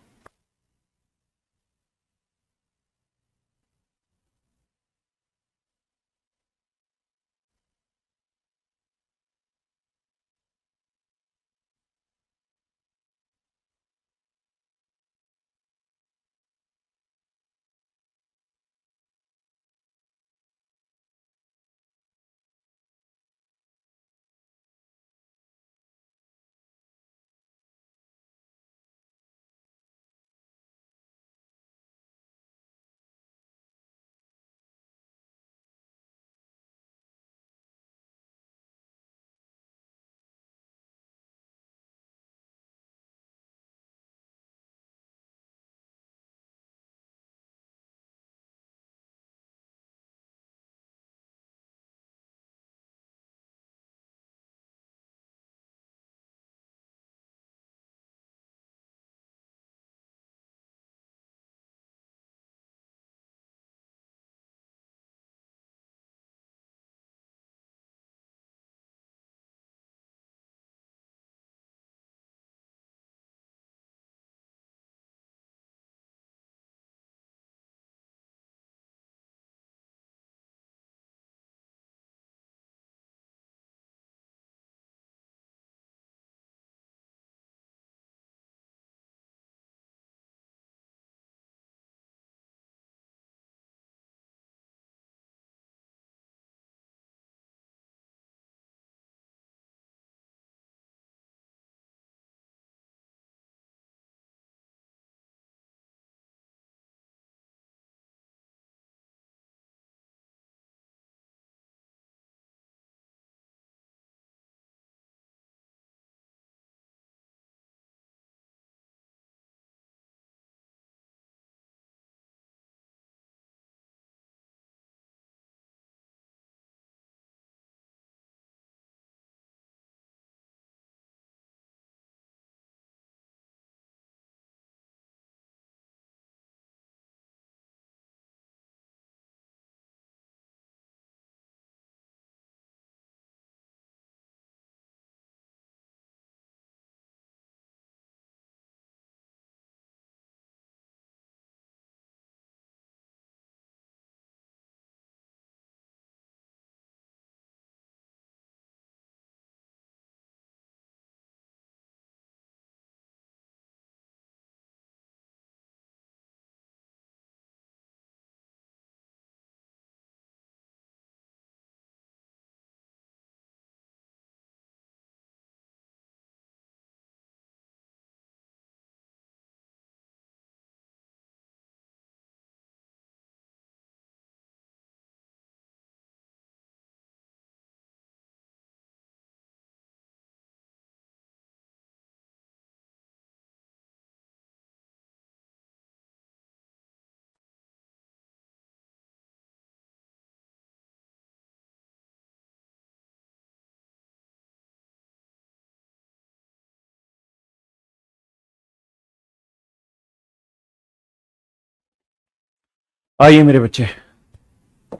आइए मेरे बच्चे,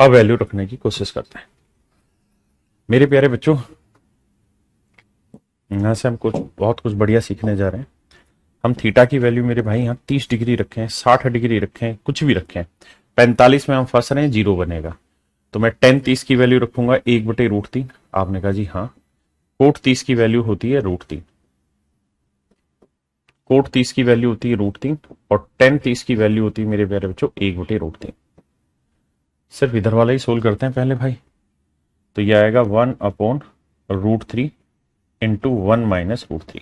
अब वैल्यू रखने की कोशिश करते हैं। मेरे प्यारे बच्चों, यहां से हम कुछ बहुत कुछ बढ़िया सीखने जा रहे हैं। हम थीटा की वैल्यू मेरे भाई यहाँ 30 डिग्री रखें, 60 डिग्री रखें, कुछ भी रखें, 45 में हम फंस रहे हैं, जीरो बनेगा। तो मैं टेन 30 की वैल्यू रखूंगा 1/√3। आपने कहा जी हाँ। कोट 30 की वैल्यू होती है √3। कोट 30 की वैल्यू होती है √3 और टेन 30 की वैल्यू होती है मेरे प्यारे बच्चों 1/√3। सिर्फ इधर वाला ही सोल्व करते हैं पहले भाई। तो ये आएगा 1/√3 इंटू 1 - √3।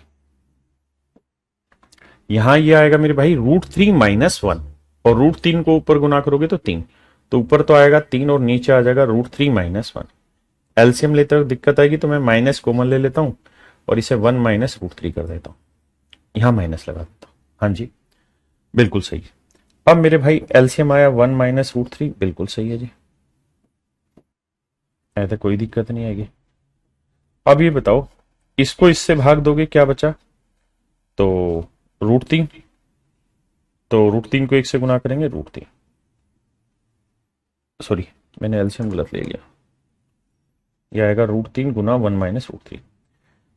यहां ये आएगा मेरे भाई √3 - 1 और √3 को ऊपर गुना करोगे तो 3। तो ऊपर तो आएगा 3 और नीचे आ जाएगा √3 - 1। एलसीएम लेते हुए दिक्कत आएगी तो मैं माइनस कॉमन ले लेता हूं और इसे 1 - √3 कर देता हूं। यहां माइनस लगा देता हूं। हाँ जी, बिल्कुल सही है। अब मेरे भाई एलसीएम आया 1 - √3, बिल्कुल सही है जी। ऐसा कोई दिक्कत नहीं आएगी। अब ये बताओ, इसको इससे भाग दोगे क्या बचा? तो √3। तो √3 को 1 से गुना करेंगे √3। सॉरी, मैंने एलसीएम गलत ले लिया। यह आएगा √3 गुना 1 - √3।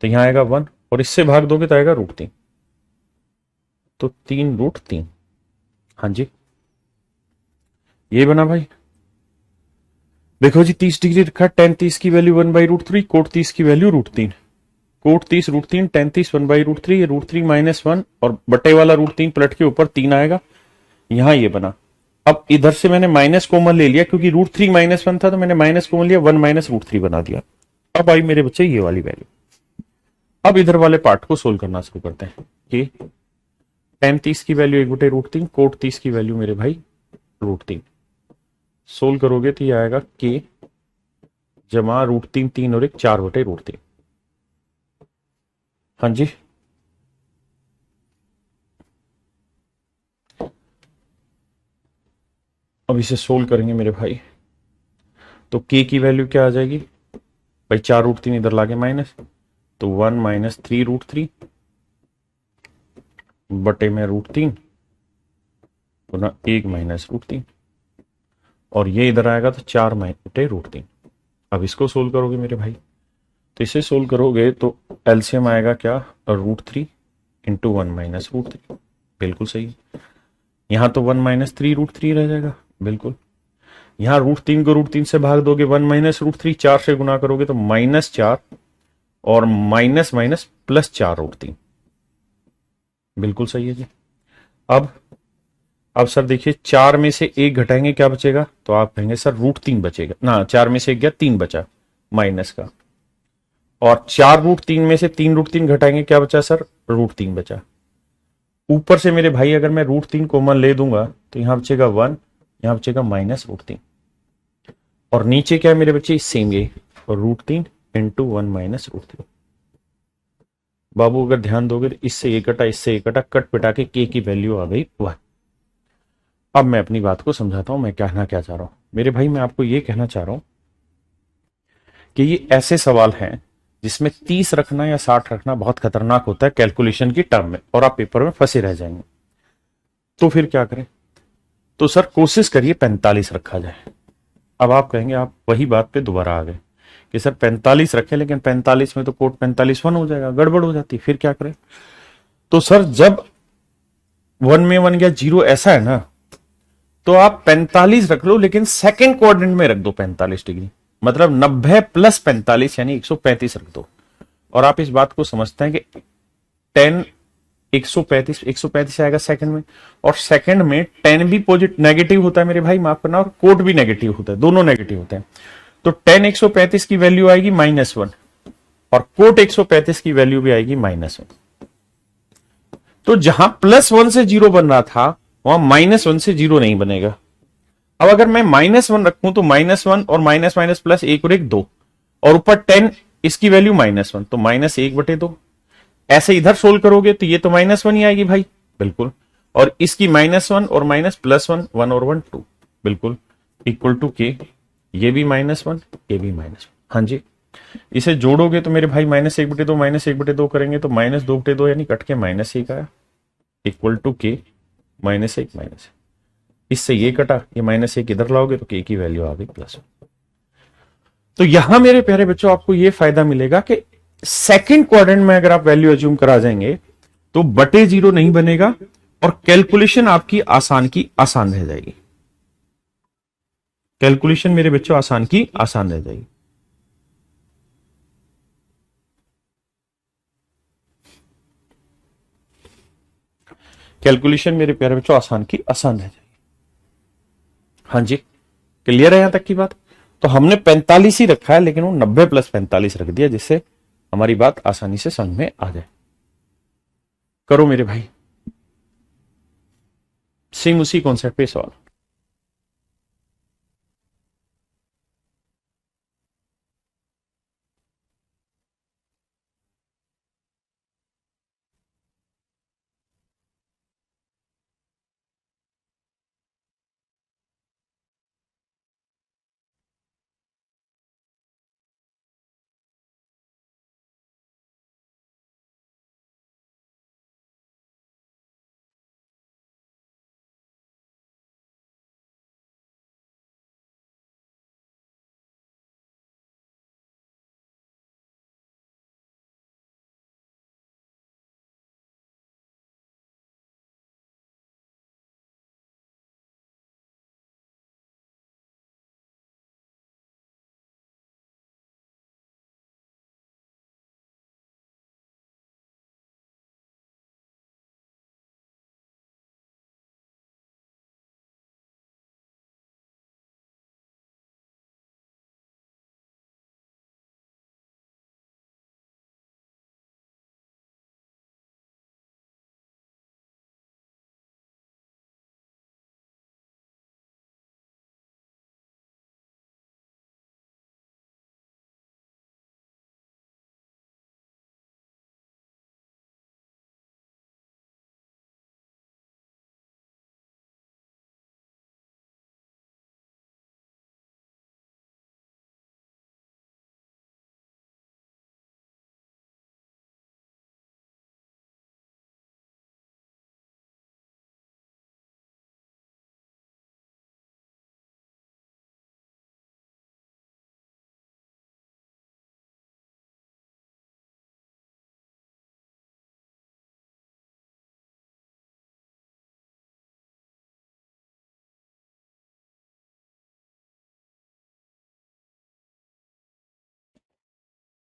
तो यहाँ आएगा 1 और इससे भाग दोगे तो आएगा √3, तो 3 √3। हाँ जी, ये बना भाई। देखो जी 30 डिग्री रखा, tan 30 की वैल्यू 1/√3, कोट 30 की वैल्यू √3, कोट 30 √3, tan 30 1/√3, ये √3 -1 और बटे वाला √3 पलट के ऊपर 3 आएगा, यहां ये बना। अब इधर से मैंने माइनस कॉमन ले लिया क्योंकि √3 -1 था, तो मैंने माइनस कॉमन लिया, 1 - √3 बना दिया। अब आई मेरे बच्चे ये वाली वैल्यू। अब इधर वाले पार्ट को सोल्व करना शुरू करते हैं कि tan 30 की वैल्यू 1/√3, कोट 30 की वैल्यू मेरे भाई √3। सोल्व करोगे तो ये आएगा के जमा √3, 3 और 1 4/√3। हाँ जी, अब इसे सोल्व करेंगे मेरे भाई, तो के की वैल्यू क्या आ जाएगी भाई, 4√3 इधर लाके माइनस, तो 1 - 3√3 बटे में √3 गुना 1 - √3, और ये इधर आएगा तो 4 बटे √3। अब इसको सोल्व करोगे मेरे भाई, तो इसे सोल्व करोगे तो एलसीएम आएगा क्या, √3 इंटू 1 - √3। बिल्कुल सही। यहां तो 1 - 3√3 रह जाएगा, बिल्कुल। यहां √3 को √3 से भाग दोगे, 1 - √3 4 से गुना करोगे तो -4 और माइनस माइनस +4√3। बिल्कुल सही है जी। अब सर देखिए, 4 में से 1 घटाएंगे क्या बचेगा, तो आप कहेंगे सर √3 बचेगा ना, 4 में से 1 गया 3 बचा माइनस का, और 4√3 में से 3√3 घटाएंगे क्या बचा सर, √3 बचा। ऊपर से मेरे भाई अगर मैं √3 कॉमन ले दूंगा तो यहां बचेगा 1, यहां बचेगा -√3, और नीचे क्या है मेरे बच्चे, सेम ये √3 इंटू 1 - √3। बाबू अगर ध्यान दोगे तो इससे ये कटा, इससे ये कटा, कट पिटा के की वैल्यू आ गई 1। अब मैं अपनी बात को समझाता हूं, मैं कहना क्या चाह रहा हूं मेरे भाई। मैं आपको ये कहना चाह रहा हूं कि ये ऐसे सवाल हैं जिसमें 30 रखना या 60 रखना बहुत खतरनाक होता है कैलकुलेशन की टर्म में, और आप पेपर में फंसे रह जाएंगे। तो फिर क्या करें, तो सर कोशिश करिए 45 रखा जाए। अब आप कहेंगे आप वही बात पे दोबारा आ गए कि सर 45 रखे, लेकिन 45 में तो कोट 45 1 हो जाएगा, गड़बड़ हो जाती, फिर क्या करें। तो सर जब 1 में 1 गया 0 ऐसा है ना, तो आप 45 रख लो, लेकिन सेकंड क्वाड्रेंट में रख दो 45 डिग्री, मतलब 90 + 45 यानी 135 रख दो। और आप इस बात को समझते हैं कि 10 135 आएगा सेकंड में, और सेकंड में 10 भी पॉजिटिव नेगेटिव होता है मेरे भाई, माफ करना, और कोट भी नेगेटिव होता है, दोनों नेगेटिव होते हैं। तो 10 135 की वैल्यू आएगी -1, और कोट 135 की वैल्यू भी आएगी -1। तो जहां +1 से 0 बन रहा था, वहां -1 से 0 नहीं बनेगा। अब अगर मैं -1 रखूं तो -1 और माइनस माइनस प्लस 1 और 1 2, और ऊपर 10, इसकी वैल्यू -1, तो -1/2। ऐसे इधर सोल्व करोगे तो ये तो -1 ही आएगी भाई, बिल्कुल। और इसकी -1 और माइनस +1, 1 और 1 2, बिल्कुल, इक्वल टू के, ये भी -1, ये भी -1। हाँ जी, इसे जोड़ोगे तो मेरे भाई -1/2 -1/2 करेंगे तो -2/2 यानी कट के -1 आया, इक्वल टू के -1 -1। इससे ये कटा, ये -1 इधर लाओगे तो के की वैल्यू आ गई +1। तो यहां मेरे प्यारे बच्चों आपको यह फायदा मिलेगा कि सेकंड क्वाड्रेंट में अगर आप वैल्यू अज्यूम करा जाएंगे तो बटे 0 नहीं बनेगा, और कैलकुलेशन आपकी आसान की आसान रह जाएगी। कैलकुलेशन मेरे बच्चों आसान की आसान रह जाएगी। कैलकुलेशन मेरे प्यारे बच्चों आसान की आसान रह जाएगी। हाँ जी, क्लियर है यहां तक की बात। तो हमने 45 ही रखा है, लेकिन वो 90 + 45 रख दिया, जिससे हमारी बात आसानी से समझ में आ जाए। करो मेरे भाई, सेम उसी कॉन्सेप्ट पे सवाल।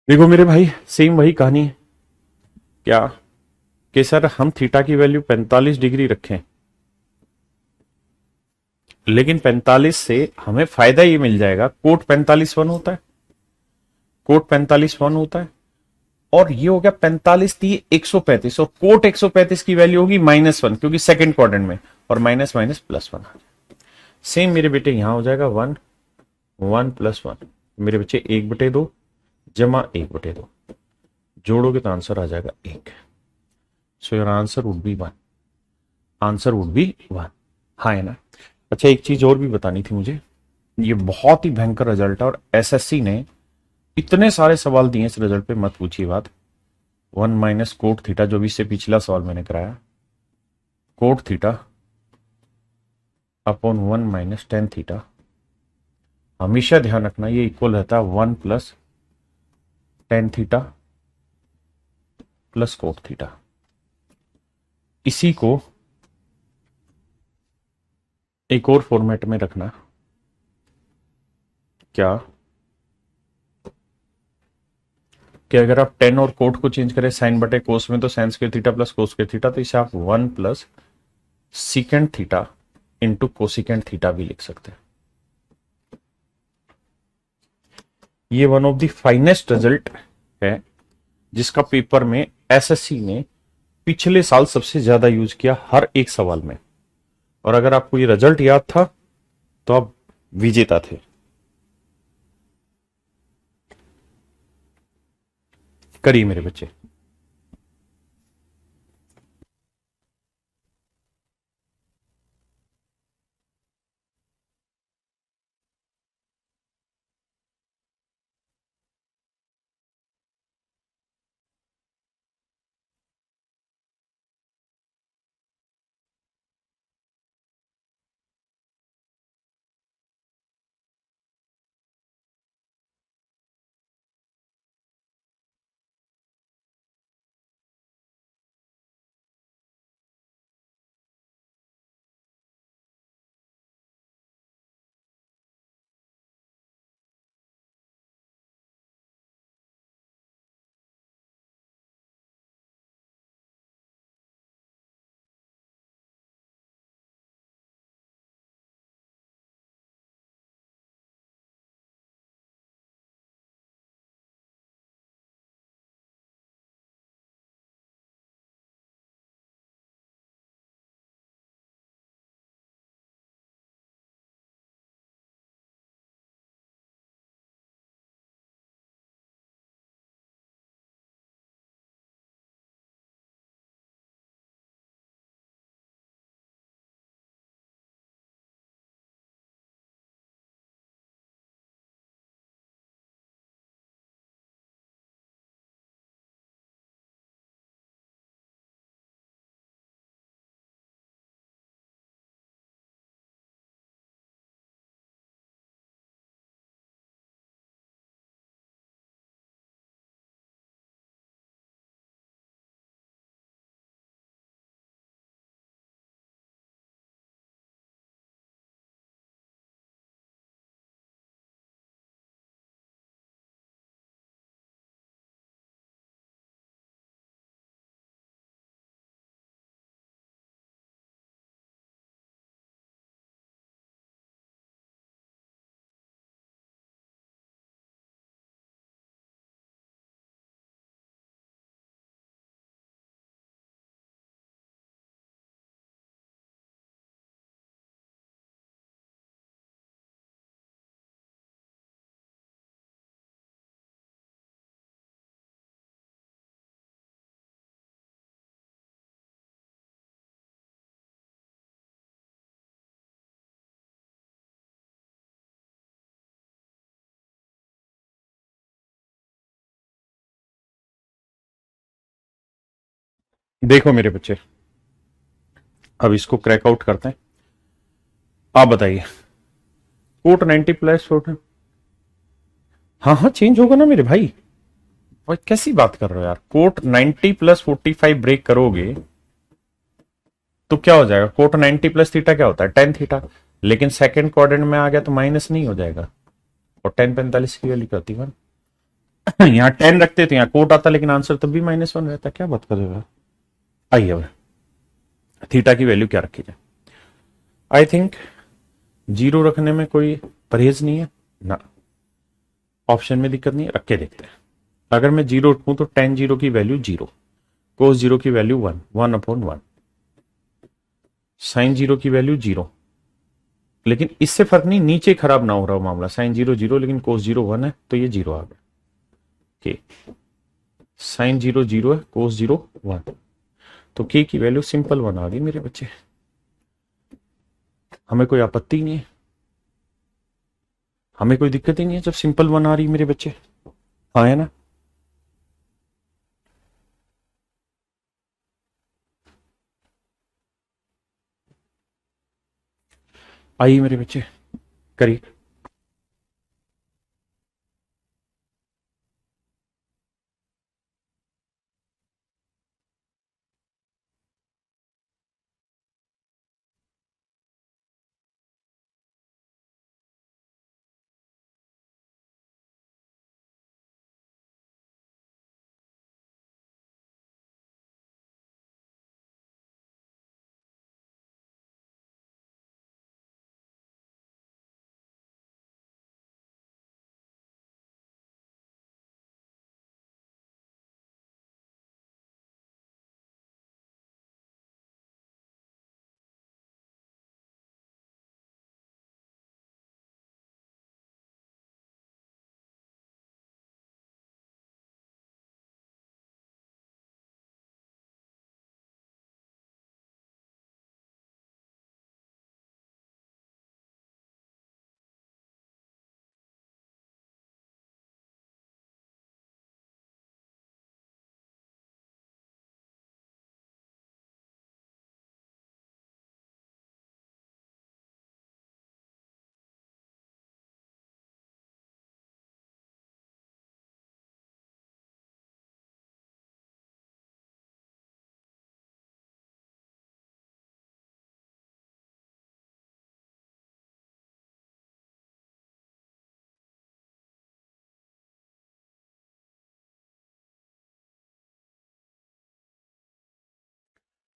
देखो मेरे भाई, सेम वही कहानी है क्या कि सर हम थीटा की वैल्यू 45 डिग्री रखें, लेकिन 45 से हमें फायदा ये मिल जाएगा, कोट 45 वन होता है, कोट 45 वन होता है, और ये हो गया 45 ती 135, और कोट 135 की वैल्यू होगी -1, क्योंकि सेकंड क्वाड्रेंट में, और minus minus plus one. Same मेरे बेटे यहां हो जाएगा 1, 1 प्लस 1, मेरे बच्चे 1/2 जमा 1/2, जोड़ोगे तो आंसर आ जाएगा 1। So your answer would be 1, answer would be 1। हाँ है ना। अच्छा, एक चीज और भी बतानी थी मुझे, ये बहुत ही भयंकर रिजल्ट है, और एसएससी ने इतने सारे सवाल दिए इस रिजल्ट पे, मत पूछिए बात। 1 माइनस कोट थीटा, जो भी इससे पिछला सवाल मैंने कराया, cot theta upon 1 minus tan theta, हमेशा ध्यान रखना ये इक्वल रहता है 1 plus tan theta plus cot theta. इसी को एक और फॉर्मेट में रखना, क्या कि अगर आप टेन और कोट को चेंज करें साइन बटे कोस में, तो sine square theta plus cos square theta, तो इसे आप 1 plus secant theta into cosecant theta भी लिख सकते हैं। ये one of the finest result है, जिसका पेपर में एसएससी ने पिछले साल सबसे ज्यादा यूज किया हर एक सवाल में। और अगर आपको ये रिजल्ट याद था तो आप विजेता थे। करिए मेरे बच्चे। देखो मेरे बच्चे, अब इसको क्रैक आउट करते हैं। आप बताइए, कोट 90 प्लस कोट, हाँ हाँ चेंज होगा ना मेरे भाई। भाई कैसी बात कर रहे हो यार, कोट 90 प्लस 45 ब्रेक करोगे तो क्या हो जाएगा, कोट 90 प्लस थीटा क्या होता है, टेन थीटा, लेकिन सेकंड क्वाड्रेंट में आ गया तो माइनस नहीं हो जाएगा, और टेन 45 की वैल्यू क्या होती है 1। यहाँ 10 रखते तो यहाँ कोट आता, लेकिन आंसर तब भी -1 रहता। क्या बात कर रहे हो? आइए अब थीटा की वैल्यू क्या रखी जाए। आई थिंक जीरो रखने में कोई परहेज नहीं है ना, ऑप्शन में दिक्कत नहीं है, रख के देखते हैं। अगर मैं जीरो रखूं तो टेन जीरो की वैल्यू जीरो, कोस जीरो की वैल्यू वन, 1/1, साइन जीरो की वैल्यू जीरो। लेकिन इससे फर्क नहीं, नीचे खराब ना हो रहा हो मामला, साइन जीरो जीरो लेकिन कोस जीरो वन है तो ये जीरो आ गया। के साइन जीरो जीरो है, कोस जीरो वन, तो के की वैल्यू सिंपल वन आ गई मेरे बच्चे। हमें कोई आपत्ति नहीं है, हमें कोई दिक्कत ही नहीं है जब सिंपल वन आ रही मेरे बच्चे। हाँ है ना? आइए मेरे बच्चे करिए।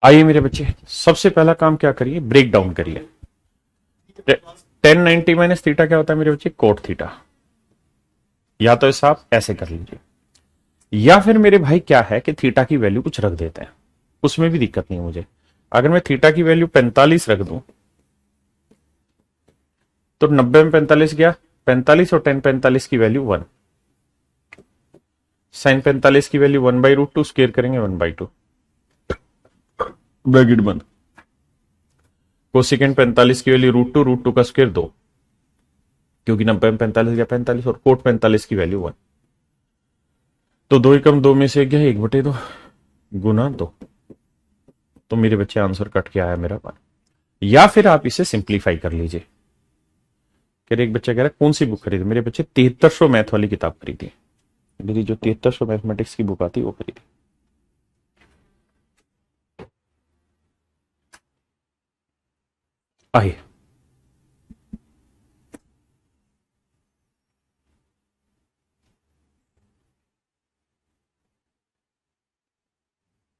आइए मेरे बच्चे, सबसे पहला काम क्या करिए, ब्रेक डाउन करिए। 1090 - थीटा क्या होता है मेरे बच्चे? Cot theta. या तो इसे आप ऐसे कर लीजिए, या फिर मेरे भाई क्या है कि थीटा की वैल्यू कुछ रख देते हैं, उसमें भी दिक्कत नहीं है मुझे। अगर मैं थीटा की वैल्यू 45 रख दूं तो 90 में 45 गया, 45 और 10 45 की वैल्यू 1, साइन 45 की वैल्यू 1/√2, स्क्वायर करेंगे 1/2, ब्रैकेट बंद। कोसेकेंड 45 की वैल्यू √2, √2 का स्क्वायर 2, क्योंकि 90 में 45 गया 45, और कोट 45 की वैल्यू 1। तो 2 एकम 2 में से गया 1/2 गुना 2, तो मेरे बच्चे आंसर कट के आया मेरा 1। या फिर आप इसे सिंप्लीफाई कर लीजिए। कह रहे एक बच्चा कह रहा है कौन सी बुक खरीदी? मेरे बच्चे 7300 मैथ वाली किताब खरीदी, मेरी जो 7300 मैथमेटिक्स की बुक आती है वो खरीदी। आइए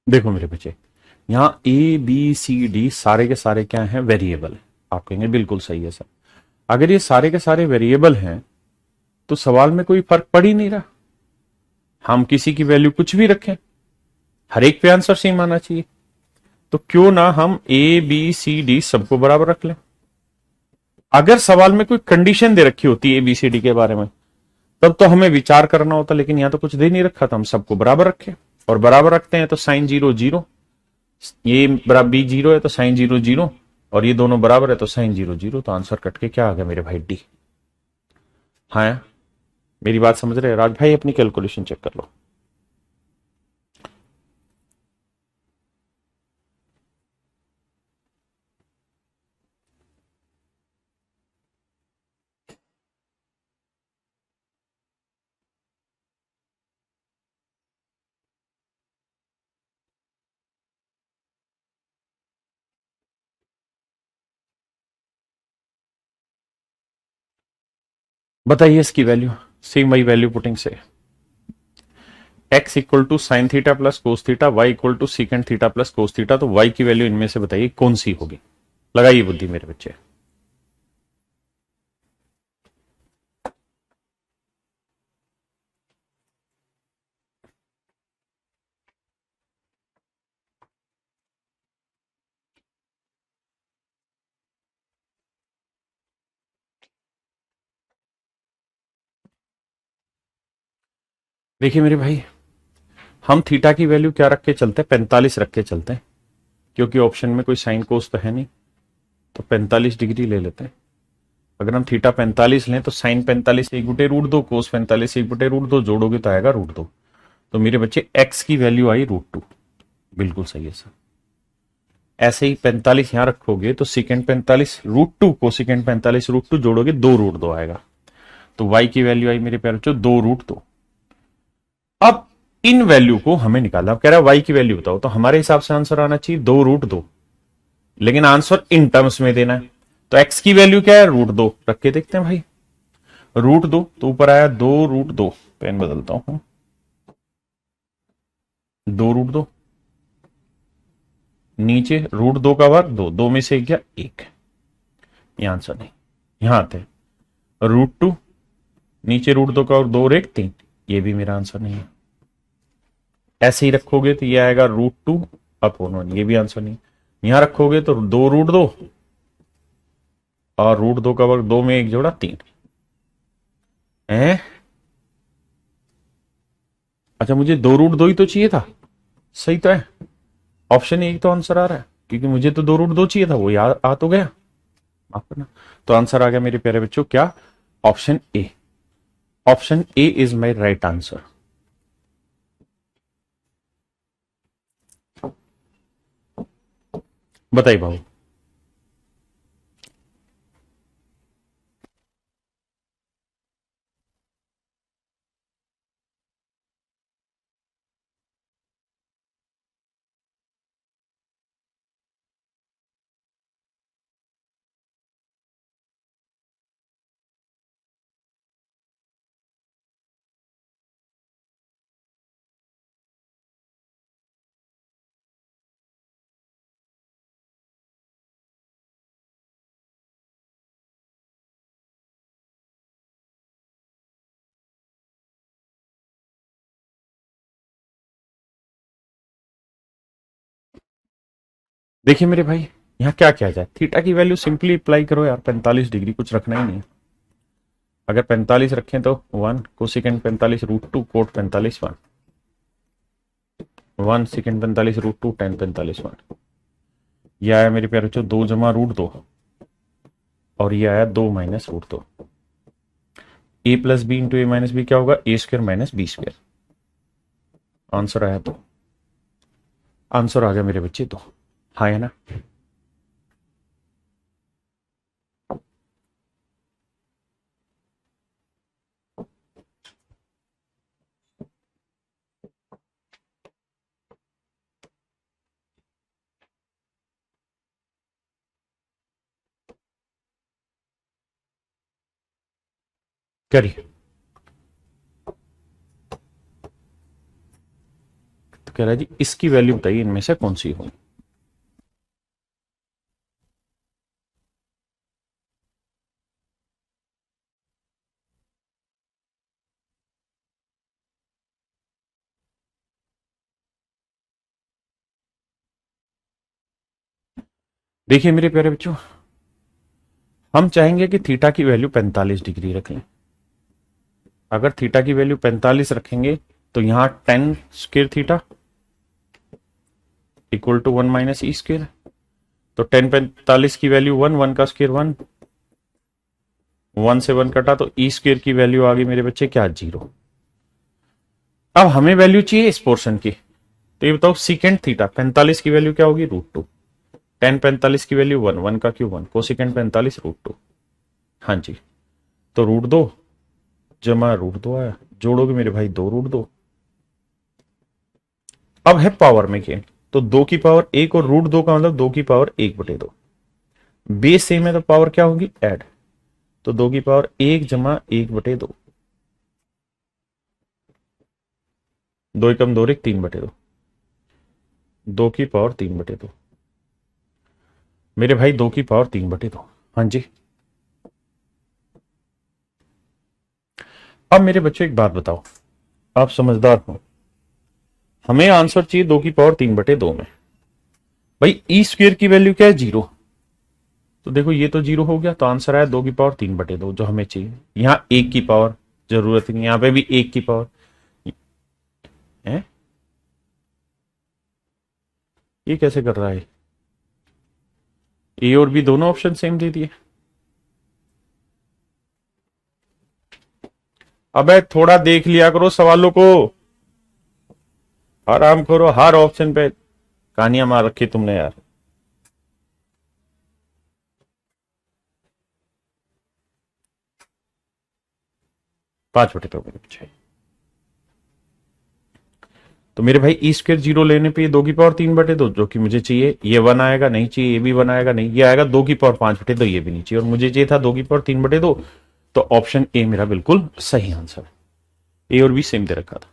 देखो मेरे बच्चे, यहां A B C D सारे के सारे क्या हैं? वेरिएबल। आप कहेंगे बिल्कुल सही है सर, अगर ये सारे के सारे वेरिएबल हैं तो सवाल में कोई फर्क पड़ ही नहीं रहा। हम किसी की वैल्यू कुछ भी रखें, हर एक पे आंसर सेम आना चाहिए। तो क्यों ना हम A B C D सबको बराबर रख लें। अगर सवाल में कोई कंडीशन दे रखी होती है ABCD के बारे में, तब तो हमें विचार करना होता, लेकिन यहां तो कुछ दे नहीं रखा था, हम सबको बराबर रखे। और बराबर रखते हैं तो साइन जीरो जीरो, ये बराबर बी जीरो है तो साइन जीरो जीरो, और ये दोनों बराबर है तो साइन जीरो जीरो, तो आंसर कट के क्या आ गया मेरे भाई? डी। हाँ, मेरी बात समझ रहे हैं राज भाई? अपनी कैलकुलेशन चेक कर लो। बताइए इसकी वैल्यू, सेम वही वैल्यू पुटिंग से। X equal to sine theta plus cos theta, y equal to secant theta plus cos theta, तो वाई की वैल्यू इनमें से बताइए कौन सी होगी। लगाइए बुद्धि मेरे बच्चे। देखिए मेरे भाई, हम थीटा की वैल्यू क्या रख के चलते हैं, 45 रख के चलते हैं, क्योंकि ऑप्शन में कोई साइन कोस तो है नहीं, तो 45 डिग्री ले लेते हैं। अगर हम थीटा 45 लें तो साइन 45 एक बुटे रूट दो, कोस 45 एक बुटे रूट दो, जोड़ोगे तो आएगा रूट दो। तो मेरे बच्चे एक्स की वैल्यू आई रूट टू। बिल्कुल सही है सर। ऐसे ही 45 यहां रखोगे तो सिकेंड 45 रूट टू, को सिकेंड 45 रूट टू, जोड़ोगे दो रूट दो आएगा। तो वाई की वैल्यू आई मेरे प्यारे बच्चों दो रूट दो। अब इन वैल्यू को हमें निकालना, अब कह रहा है वाई की वैल्यू बताओ, तो हमारे हिसाब से आंसर आना चाहिए दो रूट दो, लेकिन आंसर इन टर्म्स में देना है। तो एक्स की वैल्यू क्या है, रूट दो। रख के देखते हैं भाई, रूट दो तो ऊपर आया दो रूट दो, पेन बदलता हूं, दो रूट दो, नीचे रूट दो का वर्ग दो, दो में से गया एक, ये आंसर नहीं। यहां आते हैं रूट टू, नीचे रूट दो का और दो और एक तीन, ये भी मेरा आंसर नहीं है। ऐसे ही रखोगे तो ये आएगा रूट टू अपॉन वन, ये भी आंसर नहीं। यहां रखोगे तो दो रूट दो और रूट दो का वर्ग, दो में एक जोड़ा तीन है। अच्छा, मुझे दो रूट दो ही तो चाहिए था, सही तो है। ऑप्शन एक तो आंसर आ रहा है, क्योंकि मुझे तो दो रूट दो चाहिए था, वो आ तो गया, माफ करना। तो आंसर आ गया मेरे प्यारे बच्चों क्या, option A. Option A is my right answer. बताइए बाबू। देखिए मेरे भाई, यहां क्या किया जाए, थीटा की वैल्यू सिंपली अप्लाई करो यार, 45 डिग्री, कुछ रखना ही नहीं है। अगर 45 रखें तो one, cosecant 45 root two, cot 45 one, one secant 45 root two, tan 45 one. यह आया मेरे प्यारे बच्चों दो जमा रूट दो, और ये आया दो माइनस रूट दो। A plus B into A minus B क्या होगा, A square minus B square. Answer आया तो, आंसर आ गया मेरे बच्चे तो, हाँ है ना। करिए। तो कह रहा है जी इसकी वैल्यू बताइए इनमें से कौन सी होगी। देखिए मेरे प्यारे बच्चों, हम चाहेंगे कि थीटा की वैल्यू 45 डिग्री रख लें। अगर थीटा की वैल्यू 45 रखेंगे तो यहां tan square theta equal to one minus e square, तो टेन 45 की वैल्यू वन, वन का स्क्र वन, वन से वन कटा तो ई स्क्र की वैल्यू आ गई मेरे बच्चे क्या, जीरो। अब हमें वैल्यू चाहिए इस पोर्शन की, तो ये बताओ सीकेंड थीटा 45 की वैल्यू क्या होगी, रूट टू, टेन 45 की वैल्यू वन, वन का cube one, cosecant 45 root two. हाँ जी, तो रूट दो जमा रूट दो आया, जोड़ोगे मेरे भाई दो रूट दो। अब है पावर में गेन, तो दो की पावर एक और रूट दो का मतलब दो की पावर एक बटे दो। बेस सेम है तो पावर क्या होगी, ऐड, तो दो की पावर एक जमा एक बटे दो। दो एकम दो, 3/2, 2 की पावर 3/2, मेरे भाई 2 की पावर 3/2। हाँ जी। अब मेरे बच्चों एक बात बताओ, आप समझदार हो, हमें आंसर चाहिए 2 की पावर 3/2 में। भाई ई स्क्वेयर की वैल्यू क्या है? 0। तो देखो ये तो 0 हो गया, तो आंसर आया 2 की पावर 3/2 जो हमें चाहिए। यहां 1 की पावर जरूरत नहीं, यहां पे भी 1 की पावर है। ये कैसे कर रहा है? ए और बी दोनों ऑप्शन सेम दे दिए। अबे थोड़ा देख लिया करो सवालों को, आराम करो, हर ऑप्शन पे कहानियां मार रखी तुमने यार। 5/2 मेरे पीछे। तो मेरे भाई ई स्क्र 0 लेने पे ये 2 की पावर 3/2 जो कि मुझे चाहिए, ये 1 आएगा नहीं चाहिए, ये भी 1 आएगा नहीं, ये आएगा 2 की पावर 5/2, ये भी नहीं चाहिए, और मुझे चाहिए था 2 की पावर 3/2। तो ऑप्शन ए मेरा बिल्कुल सही आंसर। ए और बी सेम दे रखा था।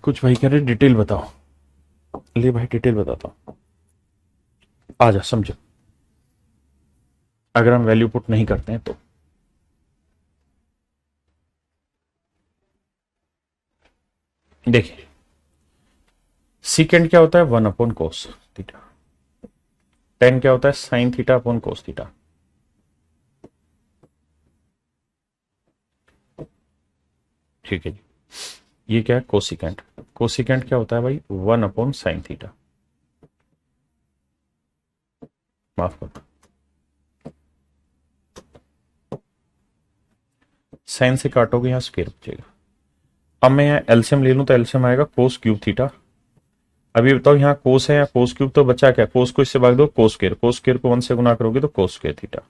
कुछ भाई कह रहे डिटेल बताओ। ले भाई डिटेल बताता हूं, आ जा समझो। अगर हम वैल्यू पुट नहीं करते हैं तो देखिए, सीकेंड क्या होता है? 1/cos theta. टेन क्या होता है? sin θ/cos θ। ठीक है जी। ये क्या है? कोसिकेंट। कोसिकेंट क्या होता है भाई? 1/sin θ। माफ करना, साइन से काटोगे यहां स्क्वेयर बचेगा। अब मैं यहाँ एलसीएम ले लूं तो एलसीएम आएगा cos³ θ। अभी बताओ यहाँ कोस है या cos³ तो बचा क्या? कोस को इससे भाग दो, कोस स्क्वेयर को 1 से गुना करोगे तो cos²θ।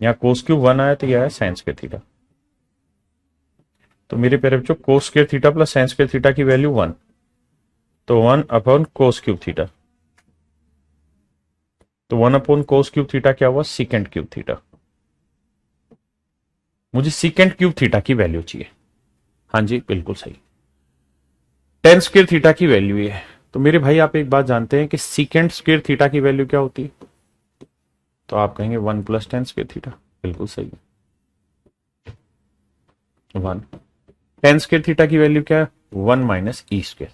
यहाँ cos³ 1 आया तो यह आया sin²θ। तो मेरे प्यारे बच्चों cos²θ प्लस sin²θ की वैल्यू 1, तो 1/cos³θ। तो 1/cos³θ क्या हुआ? sec³θ। मुझे sec³ की वैल्यू चाहिए। हाँ जी बिल्कुल सही। tan² की वैल्यू ये है। तो मेरे भाई आप एक बात जानते हैं कि sec² की वैल्यू क्या होती है? तो आप कहेंगे 1 + tan²। बिल्कुल सही, 1। tan² की वैल्यू क्या है? 1 - e²।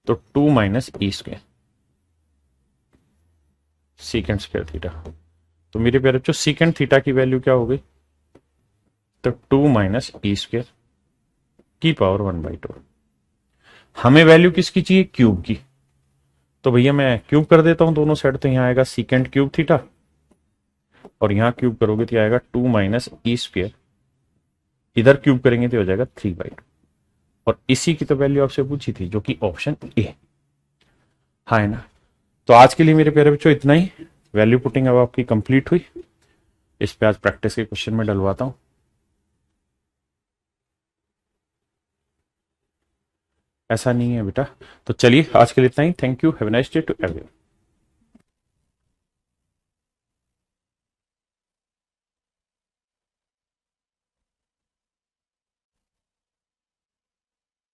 तो 2 - e², sec²। तो मेरे प्यारे बच्चों sec² की वैल्यू क्या हो गई? तो 2 - e² की पावर 1/2। हमें वैल्यू किसकी चाहिए? क्यूब की। तो भैया मैं क्यूब कर देता हूं दोनों साइड, तो यहां आएगा sec³ और यहां क्यूब करोगे तो आएगा 2 - e²। इधर क्यूब करेंगे तो हो जाएगा 3/2। और इसी की तो वैल्यू आपसे पूछी थी जो कि ऑप्शन ए। हाँ है ना? तो आज के लिए मेरे प्यारे बच्चों इतना ही। वैल्यू पुटिंग अब आपकी कंप्लीट हुई। इस पे आज प्रैक्टिस के क्वेश्चन में डलवाता हूं। ऐसा नहीं है बेटा। तो चलिए आज के लिए इतना ही। Thank you, have a nice day to everyone.